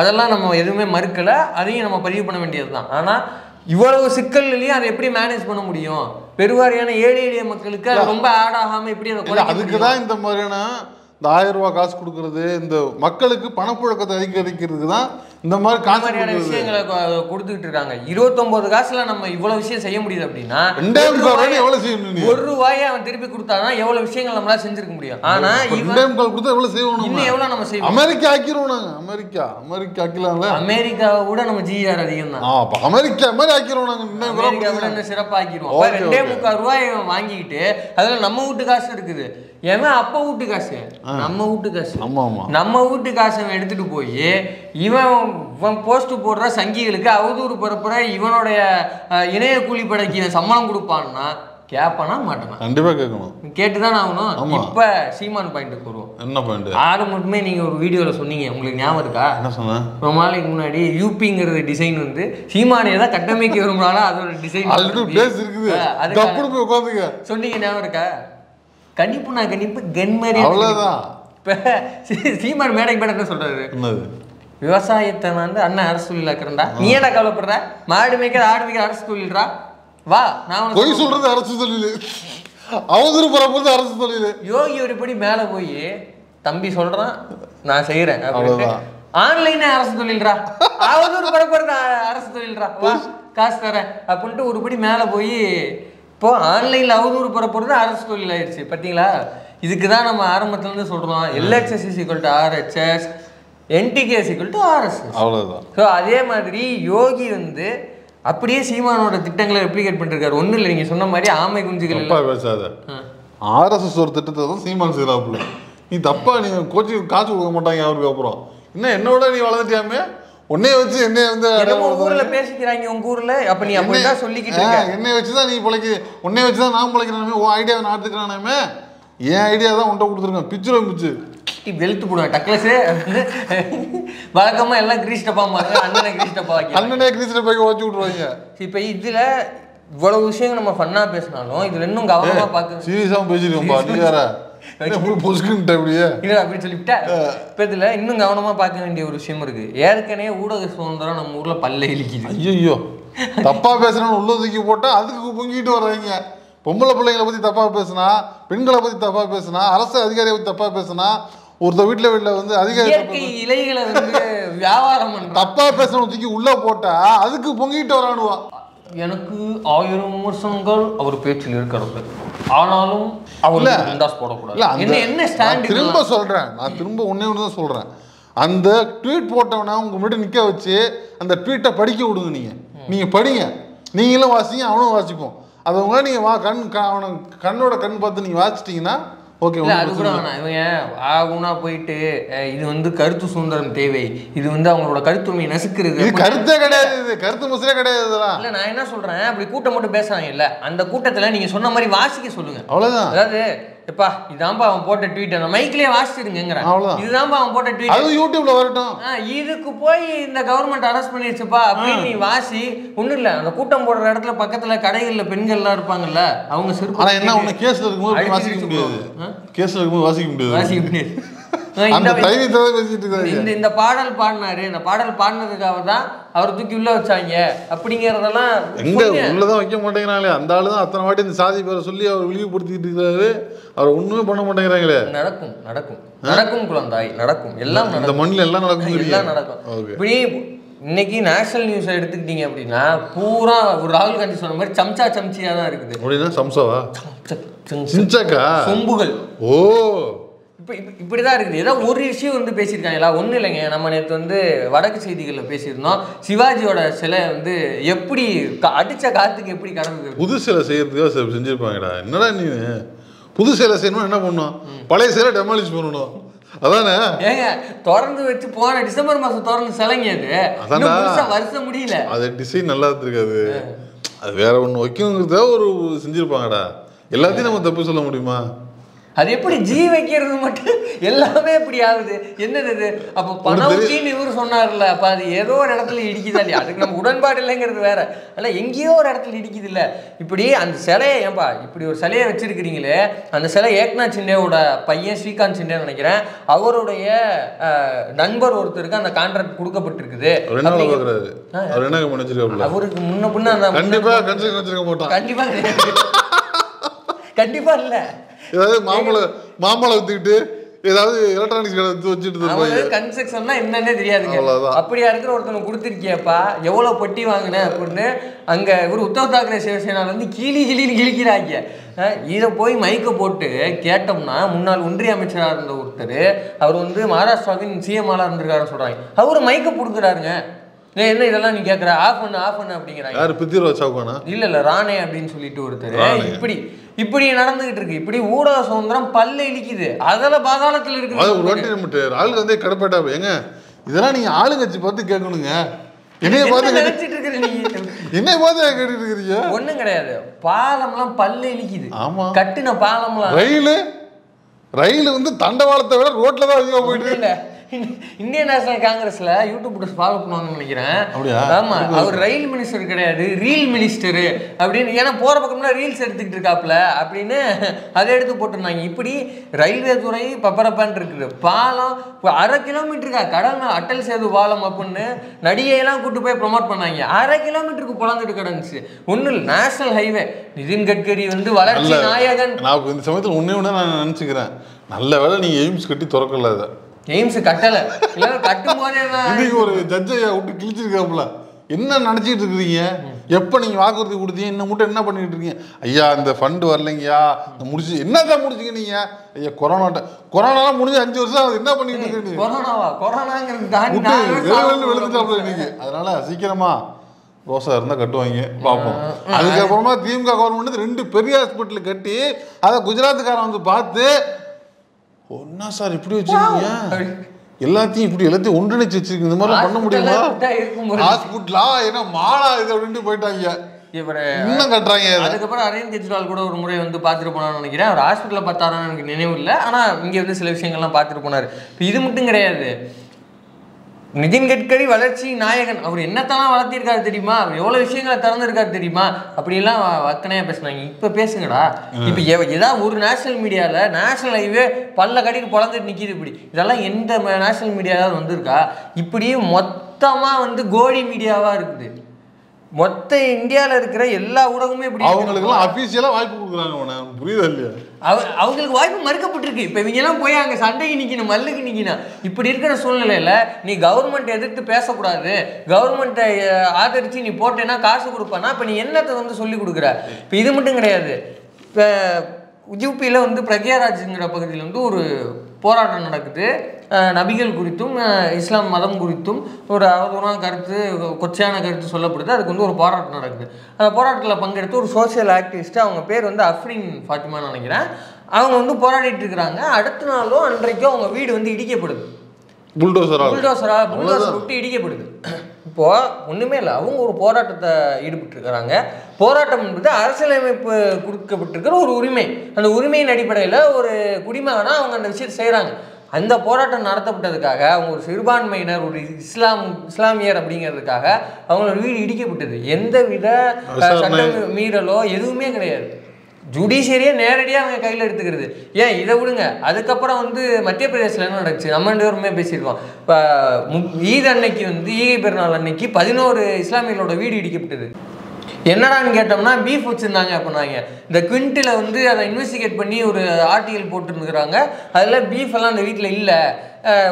அதெல்லாம் நம்ம எதுவுமே மறுக்கலை, அதையும் நம்ம பதிவு பண்ண வேண்டியது தான். ஆனால் இவ்வளவு சிக்கல்லையும் அதை எப்படி மேனேஜ் பண்ண முடியும்? பெருவாரியான ஏழை எளிய மக்களுக்கு அது ரொம்ப ஆட் ஆகாம எப்படி அதை அதுக்கு தான் இந்த மாதிரியான இந்த 1000 ரூபா காசு கொடுக்கறது, இந்த மக்களுக்கு பணப்புழக்கத்தை அதிகரிக்கிறதுக்கு தான் இந்த மாதிரி காமெடியான விஷயங்களை கொடுத்துக்கிட்டு இருக்காங்க. 29 காசுல நம்ம இவ்வளவு விஷயம் செய்ய முடியுது அப்படின்னா ஒரு ரூபாயை அவன் திருப்பி கொடுத்தாதான் எவ்வளவு விஷயங்கள் நம்மளால செஞ்சிருக்க முடியும். ஆனா இன்னும் எவ்வளவு நம்ம செய்வோம்? அமெரிக்கா ஆக்கிடுவோம் நாங்க. அமெரிக்கா ஆக்கலாம்ல. அமெரிக்காவை விட நம்ம ஜிஆர் அதிகம் தான். அமெரிக்கா மாதிரி ஆக்கிடுவோம் நாங்க. அமெரிக்கா விட இன்னும் சிறப்பாக ஆக்கிடுவோம். 2.25 ரூபாய் வாங்கிக்கிட்டு அதுல நம்ம வீட்டு காசு இருக்குது. ஏன்னா அப்ப வீட்டு காசு, நம்ம வீட்டு காசு, நம்ம வீட்டு காசை எடுத்துட்டு போய் இவன் போஸ்ட் போடுற சங்கிகளுக்கு அவதூறு பரப்புற இவனுடைய இணைய கூலிப்படைக்கு சம்பளம் கொடுப்பான்னா கேட்பானா மாட்டானா? கண்டிப்பா கேட்கணும், கேட்டுதான் ஆகணும். இப்ப சீமான் பாயிண்ட்டுக்கு வருவோம். என்ன பாயிண்ட்? ஆரம்பமே நீங்க ஒரு வீடியோல சொன்னீங்க, உங்களுக்கு ஞாபகம் இருக்கா? என்ன சொன்ன? ரொம்ப நாளைக்கு முன்னாடி யூபிங்கிறது டிசைன் வந்து சீமானே தான் கட்டமைக்க விரும்புறாலும் அதோட டிசைன் சொன்னீங்க, ஞாபகம் இருக்கா? கணிப்பு கன் மாதிரி அவ்வளவுதான். இப்ப சீமான் மேடைக்கு மேடை என்ன சொல்றாரு? விவசாயத்தை வந்து அண்ணன் அரசு தொழிலாக்குறா, நீ ஏடா கவலைப்படுற? மாடு மேய்க்கிற ஆடு மேய்க்கிற அரசு தொழில்றா, வா. நான் பொய் சொல்றது அரசு தொழில், அவதூறு பரப்புறது அரசு தொழில். யோகி ஒருபடி மேல போய் தம்பி சொல்றான் நான் செய்யறேன் அப்படின்னு, ஆன்லைனே அரசு தொழில்றா, அவதூறு பரப்புறது அரசு தொழில்றா, வா காசு தரேன் அப்படின்ட்டு ஒருபடி மேல போய் இப்போ ஆன்லைன்ல அவதூறு பரப்புறது அரசு தொழில் ஆயிடுச்சு. பார்த்தீங்களா? இதுக்கு தான் நம்ம ஆரம்பத்துலேருந்து சொல்கிறோம், LHS = RHS, NTKS = RSS. அவ்வளோதான். ஸோ அதே மாதிரி யோகி வந்து அப்படியே சீமானோட திட்டங்களை ரெப்ளிகேட் பண்ணிருக்காரு. ஒன்றும் இல்லை, நீங்கள் சொன்ன மாதிரி ஆமை குஞ்சுகள் பேசாத. RSS ஒரு திட்டத்தை தான் சீமான் செய்யறாப்புல. நீ தப்பா, நீ கோச்சிங் காசு கொடுக்க மாட்டாங்க அவருக்கு. அப்புறம் இன்னும் என்னோட நீ வளர்ந்துட்டியாமே, உன்னைய வச்சு என்னைய வந்து ஊர்ல பேசிக்கிறாங்க உங்க ஊர்ல. அப்ப நீ அப்படிதான் சொல்லிக்கிட்டு இருக்க, என்னைய வச்சுதான் நீ பிழைக்க, உன்னைய வச்சுதான் நான் பிழைக்கிறானே, உன் ஐடியாவை நான் எடுத்துக்கிறானே, என் ஐடியா தான் உன்ட்ட கொடுத்துருக்கேன். பிச்சு வெளுத்து போடுவேன் டக்லஸு. வழக்கமா எல்லாம் கிரீஸ் டப்பா மாதிரி அண்ணனை கிரீஸ் டப்பா வைக்க, அண்ணனே கிரீஸ் டப்பாக்கி வச்சு விட்ருவாங்க. இப்ப இதுல இவ்வளவு விஷயங்கள் நம்ம ஃபன்னா பேசினாலும் இதுல இன்னும் கவனமா பார்க்க சீரியஸா பேசிருக்கோம்பா. நீ வேற அப்படி சொல்லிவிட்டா. இப்ப இதுல இன்னும் கவனமா பார்க்க வேண்டிய ஒரு விஷயம் இருக்கு. ஏற்கனவே ஊடக சுதந்திரம் நம்ம ஊர்ல பல்ல இழிக்குது. ஐயோ, தப்பா பேசுறோம் உள்ள தூக்கி போட்டா அதுக்கு பொங்கிட்டு வர்றாங்க. பொம்பளை பிள்ளைங்களை பத்தி தப்பா பேசுனா, பெண்களை பத்தி தப்பா பேசுனா, அரசு அதிகாரியை பத்தி தப்பா பேசுனா, ஒருத்த வீட்டுல வந்து அதிகாரி இலைகளை வந்து வியாபாரம் தப்பா பேசணும் தூக்கி உள்ள போட்டா அதுக்கு பொங்கிட்டு வரானுவா. எனக்கு 1000 விமர்சனங்கள் அவர் பேச்சில் இருக்கிறது, ஆனாலும் அவர் போடக்கூடாது. என்ன ஸ்டாண்ட்? திரும்ப சொல்றேன், நான் திரும்ப ஒன்னே ஒன்று தான் சொல்றேன். அந்த ட்வீட் போட்டவனை உங்க முன்னாடி நிக்க வச்சு அந்த ட்வீட்டை படிக்க விடுங்க. நீங்க படிங்க, நீங்களும் வாசிங்க, அவனும் வாசிப்போம். அதை உங்க நீங்க அவனை கண்ணோட கண் பார்த்து நீங்க வாசிட்டீங்கன்னா ஓகே. அது கூட வேணாம். இவங்க ஆகுனா போயிட்டு இது வந்து கருத்து சுதந்திரம் தேவை, இது வந்து அவங்களோட கருத்துரிமையை நசுக்கிறது, கருத்தே கிடையாது, இது கருத்து முசலே கிடையாது. இல்ல நான் என்ன சொல்றேன், அப்படி கூட்டம் மட்டும் பேசுறாங்க இல்ல, அந்த கூட்டத்துல நீங்க சொன்ன மாதிரி வாசிக்க சொல்லுங்க. அவ்வளவுதான். அதாவது எப்பா இதான்பா அவன் போட்ட ட்வீட், அந்த மைக்லயே வாசிச்சிருங்கிறேன். இதுதான்பா அவன் போட்ட ட்வீட், அது யூடியூப்ல வரட்டும். இதுக்கு போய் இந்த கவர்மெண்ட் அரெஸ்ட் பண்ணிடுச்சுப்பா அப்படின்னு நீ வாசி. ஒண்ணும் இல்ல, அந்த கூட்டம் போடுற இடத்துல பக்கத்துல கடைகள்ல பெண்கள் எல்லாம் இருப்பாங்கல்ல, அவங்க செருப்பு. ஆனா என்ன ஒண்ணு கேஸ்ல இருக்கும்போது வாசிக்க முடியாது, கேஸ்ல இருக்கும்போது வாசிக்க முடியாது. இந்த பாடல் பாடினாரு, இந்த பாடல் பாடினதுக்காக தான் அவர் தூக்கி உள்ள வச்சாங்க அப்படிங்கறதெல்லாம் எங்க உள்ளதான் வைக்க மாட்டேங்கிறாங்களே. அந்த ஆளுதான் அத்தனை வாட்டி இந்த சாதி பேரை சொல்லி அவர் இழிவுபடுத்திட்டு இருக்காரு, அவர் ஒண்ணுமே பண்ண மாட்டேங்கிறாங்களே. நடக்கும் நடக்கும் நடக்கும் குழந்தாய், நடக்கும், எல்லாம் இந்த மண்ணில் எல்லாம் நடக்கும், எல்லாம் நடக்கும். இப்படி இன்னைக்கு நேஷனல் நியூஸ் எடுத்துக்கிட்டீங்க அப்படின்னா பூரா ஒரு ராகுல் காந்தி சொன்ன மாதிரி சம்சா சம்சியா தான் இருக்குது. அப்படின்னா சம்சாவா சொம்புகள். ஓ இப்படிதான் இருக்குது. ஏதோ ஒரு இஷ்யூ வந்து பேசியிருக்காங்களா? ஒன்றும் இல்லைங்க. நம்ம நேற்று வந்து வடக்கு செய்திகளில் பேசியிருந்தோம், சிவாஜியோட சிலை வந்து எப்படி அடிச்ச காத்துக்கு எப்படி கடந்து புது சிலை செய்யறதுக்காக செஞ்சிருப்பாங்கடா. என்னடா நீ புது சிலை செய்யணும், என்ன பண்ணணும், பழைய சிலை டெமாலிஷ் பண்ணணும், அதானே? ஏங்க திறந்து வச்சு போன டிசம்பர் மாசம் திறந்து சிலைங்க, அது வருஷம் முடியல. அது டிசைன் நல்லா இருக்காது, அது வேற ஒன்று வைக்கணுங்கிறத ஒரு செஞ்சிருப்பாங்கடா. எல்லாத்தையும் நம்ம தப்பு சொல்ல முடியுமா? அது எப்படி ஜீ வைக்கிறது மட்டும் எல்லாமே எப்படி ஆகுது? என்னது அப்போ பணம்னு இவரு சொன்னார்ல, அப்ப அது ஏதோ ஒரு இடத்துல இடிக்குதா இல்லையா? அதுக்கு நம்ம உடன்பாடு இல்லைங்கிறது வேற, அல்ல எங்கேயோ ஒரு இடத்துல இடிக்குது இல்ல. இப்படி அந்த சிலையை ஏன்பா இப்படி ஒரு சிலையை வச்சிருக்கிறீங்களே, அந்த சிலை ஏக்நாத் சிண்டேவோட பையன் ஸ்ரீகாந்த் சிண்டே நினைக்கிறேன், அவருடைய நண்பர் ஒருத்தருக்கு அந்த கான்ட்ராக்ட் கொடுக்கப்பட்டிருக்குது. அவருக்கு முன்ன பின்ன அந்த கண்டிப்பா கண்டிப்பா இல்ல, ஏதாவது மாம்பழம் வித்துக்கிட்டு ஏதாவது எலக்ட்ரானிக்ஸ் கடை வச்சுட்டு கன்ஸ்ட்ரக்ஷன்னா என்னன்னே தெரியாதுங்க. அப்படியா இருக்கிற ஒருத்தவங்க கொடுத்துருக்கியப்பா, எவ்வளவு பட்டி வாங்கின அப்படின்னு அங்க இவர் உத்தவ் தாக்கரே சிவசேனால வந்து கிழிக்கிறாங்க. இதை போய் மைக்க போட்டு கேட்டோம்னா, முன்னாள் ஒன்றிய அமைச்சராக இருந்த ஒருத்தர், அவர் வந்து மகாராஷ்டிராவின் சிஎம்ஆல இருந்திருக்காருன்னு சொல்றாங்க, அவரு மைக்க கொடுக்குறாருங்க. என்ன இதெல்லாம் நீ கேட்குற, ஆஃப் பண்ணு அப்படிங்கிறாங்க. யாரு பித்திராஜ் சவுகானா? இல்ல ராணே அப்படின்னு சொல்லிட்டு ஒருத்தர். இப்படி நடந்துகிட்டு இருக்கு. இப்படி ஊடக சுதந்திரம் பல்ல இழிக்குது, அதெல்லாம் பாதாளத்தில் இருக்கு. ராகுல் காந்தி கடப்பேட்டா ஏங்க, இதெல்லாம் நீங்க ஆளுங்கட்சி பார்த்து கேட்கணுங்க. என்னைய பார்த்து நினைச்சிட்டு இருக்கிற நீங்க, என்னைய பார்த்து கேட்டுட்டு இருக்கிறீங்க. ஒண்ணும் கிடையாது, பாலம்லாம் பல்ல இழிக்குது. ஆமா, கட்டின பாலம்லாம். ரயில் வந்து தண்டவாளத்தை விட ரோட்ல தான் அதிகமா போயிட்டு இல்ல. இந்தியன் நேஷனல் காங்கிரஸ்ல யூடியூப் ஃபாலோ பண்ணுவாங்கன்னு நினைக்கிறேன். ஆமா, அவர் ரயில் மினிஸ்டர் கிடையாது, ரீல் மினிஸ்டர் அப்படின்னு. ஏன்னா போற பக்கம்னா ரீல்ஸ் எடுத்துக்கிட்டு இருக்காப்ல அப்படின்னு அதை எடுத்து போட்டிருந்தாங்க. இப்படி ரயில்வே துறை பப்பரப்பான் இருக்குது. பாலம் 1/2 கிலோமீட்டருக்கா கடல் அட்டல் சேது பாலம் அப்படின்னு நடிகையெல்லாம் கூட்டு போய் ப்ரொமோட் பண்ணாங்க. 1/2 கிலோமீட்டருக்கு குழந்துட்டு கிடந்துச்சு. ஒன்றும் இல்லை, நேஷனல் ஹைவே. நிதின் கட்கரி வந்து வளர்ச்சி நாயகன். நான் இந்த சமயத்தில் ஒன்னே நான் நினைச்சுக்கிறேன், நல்ல வேலை நீங்க எய்ம்ஸ் கட்டி திறக்கல. அதை எய்ம்ஸ் கட்டல, கட்டும் போதே இன்னைக்கு ஒரு ஜட்ஜையா விட்டு கிழிச்சிருக்காப்புல. என்ன நினைச்சிட்டு இருக்கிறீங்க? எப்ப நீங்க வாக்குறுதி கொடுத்தீங்க, இன்னும் மட்டும் என்ன பண்ணிட்டு இருக்கீங்க? ஐயா இந்த ஃபண்ட் வரலைங்கயா, முடிச்சு என்னதான் முடிச்சுங்க நீங்க? ஐயா கொரோனாலாம் முடிஞ்சு 5 வருஷம் என்ன பண்ணிட்டு இருக்கீங்க? வெளுத்துட்டாப்புல இன்னைக்கு. அதனால சீக்கிரமா ரோசா இருந்தா கட்டுவாங்க பார்ப்போம். அதுக்கப்புறமா திமுக கவர்மெண்ட் 2 பெரிய ஹாஸ்பிட்டல் கட்டி அதை குஜராத்துக்காரன் வந்து பார்த்து, ஒன்னா சார் இப்படி வச்சிருக்கீங்க, எல்லாத்தையும் ஒன்றிணைச்சு வச்சிருக்கீங்க, இந்த மாதிரி பண்ண முடியுமா? ஹாஸ்பிட்டலா என்ன மாலா இது அப்படின்ட்டு போயிட்டாங்க. இன்னும் கட்டுறாங்க. அதுக்கப்புறம் அரவிந்த் கெஜ்ரிவால் கூட ஒரு முறை வந்து பார்த்துட்டு போனான்னு நினைக்கிறேன். அவர் ஹாஸ்பிட்டல பார்த்தாரான்னு எனக்கு நினைவு இல்லை, ஆனா இங்க வந்து சில விஷயங்கள்லாம் பார்த்துட்டு போனாரு. இது மட்டும் கிடையாது, நிதின் கட்கரி வளர்ச்சி நாயகன். அவர் என்னத்தெல்லாம் வளர்த்திருக்காரு தெரியுமா, அவர் எவ்வளவு விஷயங்களை திறந்திருக்காரு தெரியுமா, அப்படிலாம் வக்கனையா பேசினாங்க. இப்ப பேசுங்கடா. இப்ப ஏதாவது ஒரு நேஷனல் மீடியால நேஷனல் ஹைவே பல்ல கடிக்கு பொழந்துட்டு நிக்கிது. இப்படி இதெல்லாம் எந்த நேஷனல் மீடியாவது வந்திருக்கா? இப்படி மொத்தமா வந்து கோடி மீடியாவா இருக்குது. மொத்த இந்தியாவில் இருக்கிற எல்லா ஊடகமுமே இப்படி அவங்களுக்குலாம் அஃபீஷியலாக வாய்ப்பு கொடுக்குறாங்க. புரியுதா இல்லையா? அவங்களுக்கு வாய்ப்பு மறுக்கப்பட்டிருக்கு. இப்போ இவங்கெல்லாம் போய் அங்கே சண்டைக்கு நிற்கணும், மல்லுக்கு நிற்கணும். இப்படி இருக்கிற சூழ்நிலையில் நீ கவர்மெண்ட் எதிர்த்து பேசக்கூடாது, கவர்மெண்ட்டை ஆதரித்து நீ போட்டேன்னா காசு கொடுப்பானா, இப்போ நீ என்னத்தை வந்து சொல்லி கொடுக்குற? இப்போ இது மட்டும் கிடையாது. இப்போ யூபியில் வந்து பிரக்யாராஜ்ங்கிற பகுதியில் வந்து ஒரு போராட்டம் நடக்குது. நபிகள் குறித்தும் இஸ்லாம் மதம் குறித்தும் ஒரு அவதூறான கருத்து, கொச்சையான கருத்து சொல்லப்படுது. அதுக்கு வந்து ஒரு போராட்டம் நடக்குது. அந்த போராட்டத்தில் பங்கெடுத்து ஒரு சோசியல் ஆக்டிவிஸ்ட்டு, அவங்க பேர் வந்து அஃப்ரீன் ஃபாத்திமான்னு நினைக்கிறேன், அவங்க வந்து போராடிட்டு இருக்கிறாங்க. அடுத்த நாளும் அன்றைக்கும் அவங்க வீடு வந்து இடிக்கப்படுது. புல்டோசர் விட்டு இடிக்கப்படுது. இப்போது ஒன்றுமே இல்லை, அவங்க ஒரு போராட்டத்தை ஈடுபட்டுருக்கிறாங்க. போராட்டம் என்பது அரசியலமைப்பு கொடுக்கப்பட்டிருக்கிற ஒரு உரிமை. அந்த உரிமையின் அடிப்படையில் ஒரு குடிமகனாக அவங்க அந்த விஷயத்தை செய்கிறாங்க. அந்த போராட்டம் நடத்தப்பட்டதுக்காக அவங்க ஒரு சிறுபான்மையினர், ஒரு இஸ்லாமியர் அப்படிங்கிறதுக்காக அவங்களோட வீடு இடிக்கப்பட்டது. எந்த வித சட்ட மீறலோ எதுவுமே கிடையாது. ஜுடிஷியரியே நேரடியாக அவங்க கையில் எடுத்துக்கிறது. ஏன் இதை விடுங்க, அதுக்கப்புறம் வந்து மத்திய பிரதேசில் என்ன நடந்துச்சு நம்ம 2 பேருமே பேசியிருக்கோம். இப்போ ஈத் அன்னைக்கு வந்து ஈகை பெருநாள் அன்னைக்கு 11 இஸ்லாமியர்களோட வீடு இடிக்கப்பட்டது. என்னடான்னு கேட்டோம்னா பீஃப் வச்சுருந்தாங்க அப்படின்னாங்க. இந்த குவிண்டில் வந்து அதை இன்வெஸ்டிகேட் பண்ணி ஒரு ஆர்டிகல் போட்டுருந்துக்கிறாங்க. அதில் பீஃப் எல்லாம் அந்த வீட்டில் இல்லை,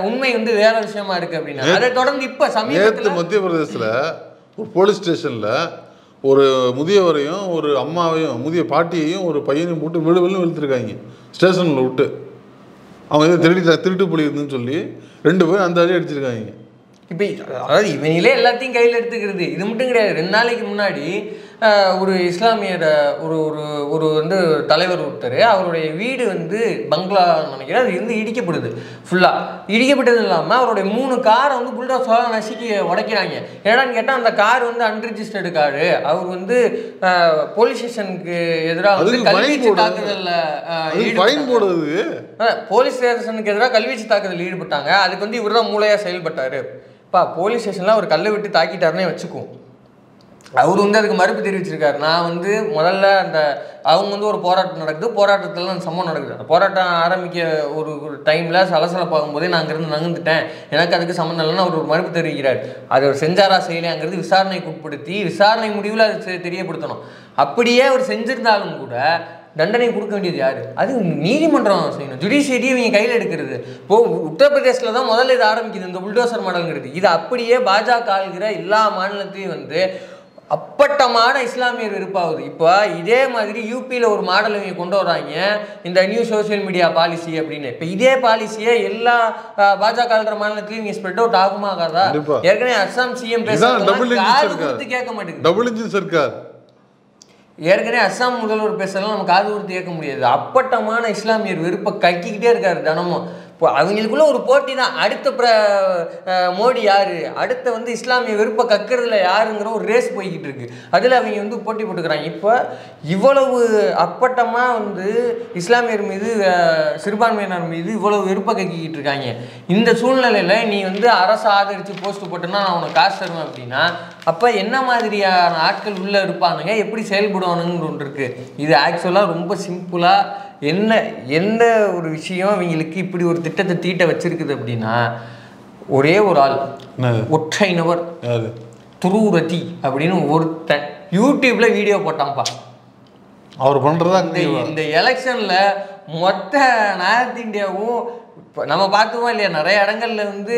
உண்மை வந்து வேற விஷயமா இருக்குது அப்படின்னா. அதை தொடர்ந்து இப்போ சமீபத்தில் மத்திய பிரதேசத்தில் ஒரு போலீஸ் ஸ்டேஷனில் ஒரு முதியவரையும் ஒரு அம்மாவையும் முதிய பாட்டியையும் ஒரு பையனையும் போட்டு விழுவில்னு வெளுத்துருக்காங்க ஸ்டேஷனில் விட்டு. அவங்க எதாவது திருட்டு புலி இருந்துன்னு சொல்லி 2 பேரும் அந்த அடி அடிச்சிருக்காங்க. இப்போ அதாவது இவனிலே எல்லாத்தையும் கையில் எடுத்துக்கிறது. இது மட்டும் கிடையாது. 2 நாளைக்கு முன்னாடி ஒரு இஸ்லாமியர் ஒரு ஒரு ஒரு வந்து தலைவர் ஒருத்தர், அவருடைய வீடு வந்து பங்களா நினைக்கிறேன், அது வந்து இடிக்கப்படுது. ஃபுல்லாக இடிக்கப்பட்டது இல்லாமல் அவருடைய 3 காரை வந்து புல்டோசராக நசுக்கி உடைக்கிறாங்க. ஏன்னான்னு கேட்டால் அந்த கார் வந்து அன்ரிஜிஸ்டர்டு காரு. அவர் வந்து போலீஸ் ஸ்டேஷனுக்கு எதிராக வந்து கல்வீச்சு தாக்குதலில் போலீஸ் ஸ்டேஷனுக்கு எதிராக கல்வீச்சு தாக்குதலில் ஈடுபட்டாங்க. அதுக்கு வந்து இவர் தான் மூளையாக செயல்பட்டார். போலீஸ் ஸ்டேஷனில் அவர் கல்லை விட்டு தாக்கிட்டாருன்னே வச்சுக்குவோம். அவர் வந்து அதுக்கு மறுப்பு தெரிவிச்சிருக்காரு. நான் வந்து முதல்ல அந்த அவங்க வந்து ஒரு போராட்டம் நடக்குது, போராட்டத்தில் அந்த சம்பவம் நடக்குது. அந்த போராட்டம் ஆரம்பிக்க ஒரு டைமில் சலசலப்பாகும்போதே நான் அங்கேருந்து நகர்ந்துட்டேன், எனக்கு அதுக்கு சம்மந்தம் இல்லைன்னு அவர் ஒரு மறுப்பு தெரிவிக்கிறார். அது ஒரு செஞ்சாரா செய்யலைங்கிறது விசாரணைக்கு உட்படுத்தி விசாரணை முடிவில் அது தெரியப்படுத்தணும். அப்படியே அவர் செஞ்சிருந்தாலும் கூட தண்டனை கொடுக்க வேண்டியது யார்? அது நீதிமன்றம் செய்யணும். ஜுடிஷியரி இவங்க கையில் எடுக்கிறது. இப்போது உத்தரப்பிரதேசில் தான் முதல்ல இது ஆரம்பிக்குது, இந்த புல்டோசர் மாடல்ங்கிறது. இது அப்படியே பாஜக ஆளுகிற எல்லா மாநிலத்தையும் வந்து அப்பட்டமான இஸ்லாமியர் விருப்பாகுது. இப்போ இதே மாதிரி யூபியில் ஒரு மாடல் இவங்க கொண்டு வராங்க, இந்த நியூ சோசியல் மீடியா பாலிசி அப்படின்னு. இப்போ இதே பாலிசியை எல்லா பாஜக மாநிலத்திலையும் இங்கே ஸ்ப்ரெட் அவுட் ஆகுமா ஆகாதா? ஏற்கனவே அஸ்ஸாம் சிஎம் பேசுறது கேட்க மாட்டேங்குது. ஏற்கனவே அஸ்ஸாம் முதல்வர் பேசலாம் நம்ம காது கொடுத்து கேட்க முடியாது. அப்பட்டமான இஸ்லாமியர் விருப்பை கக்கிக்கிட்டே இருக்காரு தினமும். இப்போ அவங்களுக்குள்ள ஒரு போட்டி தான். அடுத்த மோடி யார், அடுத்த வந்து இஸ்லாமிய விருப்ப கக்கிறதுல யாருங்கிற ஒரு ரேஸ் போய்கிட்டு இருக்கு. அதில் அவங்க வந்து போட்டி போட்டுக்கிறாங்க. இப்போ இவ்வளவு அப்பட்டமாக வந்து இஸ்லாமியர் மீது சிறுபான்மையினர் மீது இவ்வளவு விருப்ப கக்கிக்கிட்டு இருக்காங்க. இந்த சூழ்நிலையில் நீ வந்து அரசு ஆதரித்து போஸ்ட் போட்டோன்னா நான் உனக்கு காசு தருவேன் அப்படின்னா, அப்போ என்ன மாதிரியான ஆட்கள் உள்ளே இருப்பானுங்க, எப்படி செயல்படுவானுங்கன்னு ஒன்று இருக்குது. இது ஆக்சுவலாக ரொம்ப சிம்பிளாக என்ன ஒரு விஷயம் இவங்களுக்கு இப்படி ஒரு திட்டத்தை தீட்ட வச்சிருக்குது அப்படின்னா, ஒரே ஒரு ஆள், ஒற்றை நபர், துருரதி அப்படின்னு ஒருத்தன் யூடியூப்ல வீடியோ போட்டான்ப்பா. அவர் பண்றதா இந்த எலெக்ஷன்ல மொத்த நார்த் இந்தியாவும் நம்ம பார்த்துவோம் இல்லையா, நிறைய இடங்கள்ல வந்து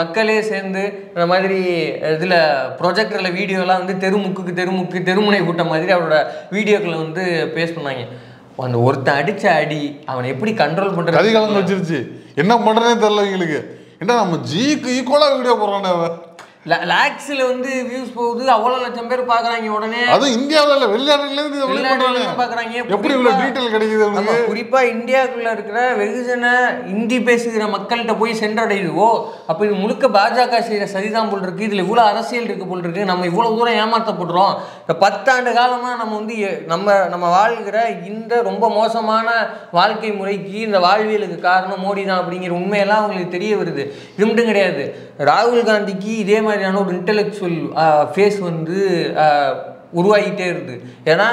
மக்களே சேர்ந்து இந்த மாதிரி இதில் ப்ரொஜெக்டரில் வீடியோலாம் வந்து தெருமுனை கூட்டம் மாதிரி அவரோட வீடியோக்களை வந்து பேஸ் பண்ணாங்க. அந்த ஒருத்தன் அடிச்ச அடி அவனை எப்படி கண்ட்ரோல் பண்றது அதிகாரம் வச்சிருச்சு. என்ன பண்றதே தெரியல எங்களுக்கு. என்ன நம்ம ஜிக்கு ஈக்குவலா வீடியோ போடுறானே, லாக்ஸ்ல வந்து வியூஸ் போகுது, அவ்வளவு லட்சம் பேர் பாக்குறாங்க. உடனே அது இந்தியாவுல இல்ல, வெளிநாட்டுல பாக்குறாங்க. எப்படி இவ்வளவு டீடைல் கிடைக்குது? குறிப்பா இந்தியாவுக்குள்ள இருக்கிற வெகுஜன இந்தி பேசுகிற மக்கள்கிட்ட போய் சென்றடையுதோ, அப்ப இது முழுக்க பாஜக செய்யற சரிதான் போல் இருக்கு. இதுல இவ்வளவு அரசியல் இருக்கு போல் இருக்கு. நம்ம இவ்வளவு தூரம் ஏமாற்றப்படுறோம். இந்த 10 ஆண்டு காலமா நம்ம வந்து நம்ம வாழ்கிற இந்த ரொம்ப மோசமான வாழ்க்கை முறைக்கு, இந்த வாழ்வியலுக்கு காரணம் மோடி தான் அப்படிங்கிற உண்மையெல்லாம் அவங்களுக்கு தெரிய வருது. இது மட்டும் கிடையாது, ராகுல் காந்திக்கு இதே மாதிரியான ஒரு இன்டெலெக்சுவல் ஃபேஸ் வந்து உருவாகிட்டே இருக்குது. ஏன்னா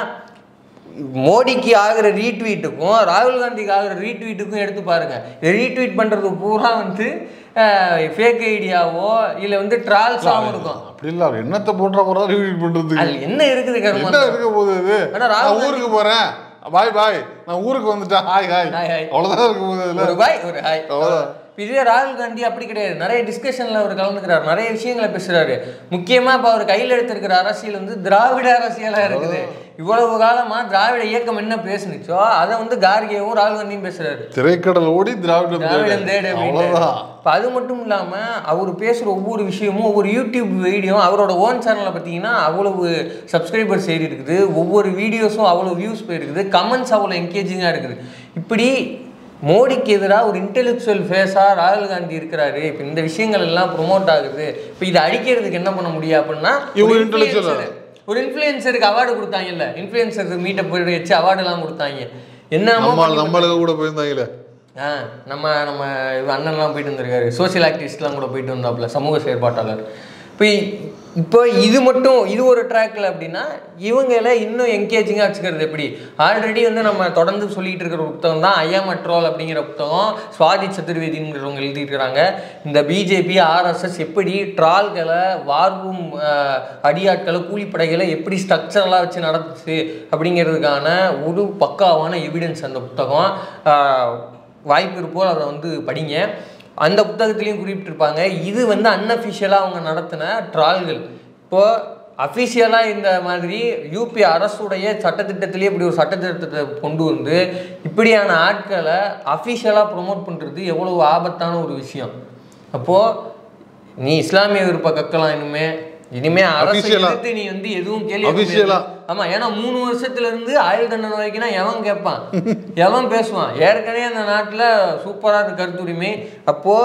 மோடிக்கு ஆகிற ரீட்வீட்டுக்கும் ராகுல் காந்திக்கு ஆகிற ரீட்வீட்டுக்கும் எடுத்து பாருங்க. ரீட்வீட் பண்றது பூரா வந்து ஃபேக் ஐடியாவோ இல்லை வந்து ட்ரால்ஸாகவும் இருக்கும். அப்படி இல்லை, அவர் என்னத்தை போட்டா போறா ரீட்வீட் பண்றது, அது என்ன இருக்குது கர்மம், என்ன இருக்க போகுது அது. நான் ஊருக்கு போறேன், பாய் பாய், நான் ஊருக்கு வந்துட்டேன், ஹாய் ஹாய், அவ்வளவுதான் இருக்க போகுது. ஒரு பாய் ஒரு ஹாய், அவ்வளோதான். இதுவே ராகுல் காந்தி அப்படி கிடையாது. நிறைய டிஸ்கஷனில் அவர் கலந்துக்கிறார், நிறைய விஷயங்களை பேசுகிறாரு. முக்கியமாக இப்போ அவர் கையில் எடுத்திருக்கிற அரசியல் வந்து திராவிட அரசியலாக இருக்குது. இவ்வளவு காலமாக திராவிட இயக்கம் என்ன பேசுனுச்சோ அதை வந்து கார்கேவும் ராகுல் காந்தியும் பேசுகிறாரு. திரைக்கடல் ஓடி திராவிடம் தேடு. இப்போ அது மட்டும் இல்லாமல் அவர் பேசுகிற ஒவ்வொரு விஷயமும், ஒவ்வொரு யூடியூப் வீடியோ, அவரோட ஓன் சேனலில் பார்த்தீங்கன்னா அவ்வளவு சப்ஸ்கிரைபர்ஸ் ஏறி இருக்குது, ஒவ்வொரு வீடியோஸும் அவ்வளோ வியூஸ் போயிருக்குது, கமெண்ட்ஸ் அவ்வளோ என்கேஜிங்காக இருக்குது. இப்படி மோடிக்கு எதிராக ஒரு இன்டெலெக்சுவல் ஃபேஸாக ராகுல் காந்தி இருக்கிறாரு. இப்போ இந்த விஷயங்கள் எல்லாம் ப்ரொமோட் ஆகுது. இப்போ இதை அடிக்கிறதுக்கு என்ன பண்ண முடியும் அப்படின்னா, ஒரு இன்ஃப்ளூயன்சருக்கு அவார்டு கொடுத்தாங்கல்ல, இன்ஃப்ளூயன்சருக்கு மீட்டப் போய் வச்சு அவார்டெல்லாம் கொடுத்தாங்க. என்ன நம்மளுக்கு கூட போயிருந்தாங்கல்ல, நம்ம நம்ம அண்ணன்லாம் போயிட்டு வந்திருக்காரு, சோசியல் ஆக்டிவிஸ்ட்லாம் கூட போயிட்டு வந்தாப்புல, சமூக செயற்பாட்டாளர். இப்போ இது மட்டும் இது ஒரு ட்ராக்கில் அப்படின்னா இவங்களை இன்னும் என்கேஜிங்காக வச்சுக்கிறது எப்படி? ஆல்ரெடி வந்து நம்ம தொடர்ந்து சொல்லிகிட்டு இருக்கிற புத்தகம் தான் ஐ ஆம் அ ட்ரோல் அப்படிங்கிற புத்தகம். சுவாதி சதுர்வேதிங்கிறவங்க எழுதிட்டுருக்காங்க. இந்த பிஜேபி ஆர்எஸ்எஸ் எப்படி ட்ரால்களை, வார்ரூம் அடியாட்களை, கூலிப்படைகளை எப்படி ஸ்ட்ரக்சரலாக வச்சு நடத்துச்சு அப்படிங்கிறதுக்கான ஒரு பக்காவான எவிடன்ஸ் அந்த புத்தகம். வாய்ப்பு இருப்போல் அதை வந்து படிங்க. அந்த புத்தகத்துலேயும் குறிப்பிட்டிருப்பாங்க. இது வந்து அன்அஃபிஷியலாக அவங்க நடத்தின ட்ரால்கள். இப்போது அஃபிஷியலாக இந்த மாதிரி யூபி அரசுடைய சட்டத்திட்டத்திலேயே இப்படி ஒரு சட்டத்திட்டத்தை கொண்டு வந்து இப்படியான ஆட்களை அஃபிஷியலாக ப்ரொமோட் பண்ணுறது எவ்வளவு ஆபத்தான ஒரு விஷயம். அப்போது நீ இஸ்லாமிய விருப்ப கக்கலாம், இனிமே அரசு எதிர்த்து நீ வந்து எதுவும் கேள்வி. ஆமா, ஏன்னா 3 வருஷத்துல இருந்து ஆயுள் தண்டனை வரைக்கும் எவன் கேட்பான், எவன் பேசுவான்? ஏற்கனவே அந்த நாட்டுல சூப்பரான கருத்துரிமை. அப்போ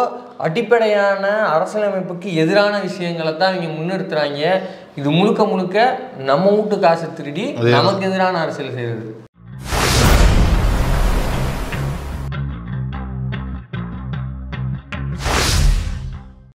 அடிப்படையான அரசியலமைப்புக்கு எதிரான விஷயங்களை தான் இவங்க முன்னிறுத்துறாங்க. இது முழுக்க முழுக்க நம்ம வீட்டு காசை திருடி நமக்கு எதிரான அரசியல் செய்யறது.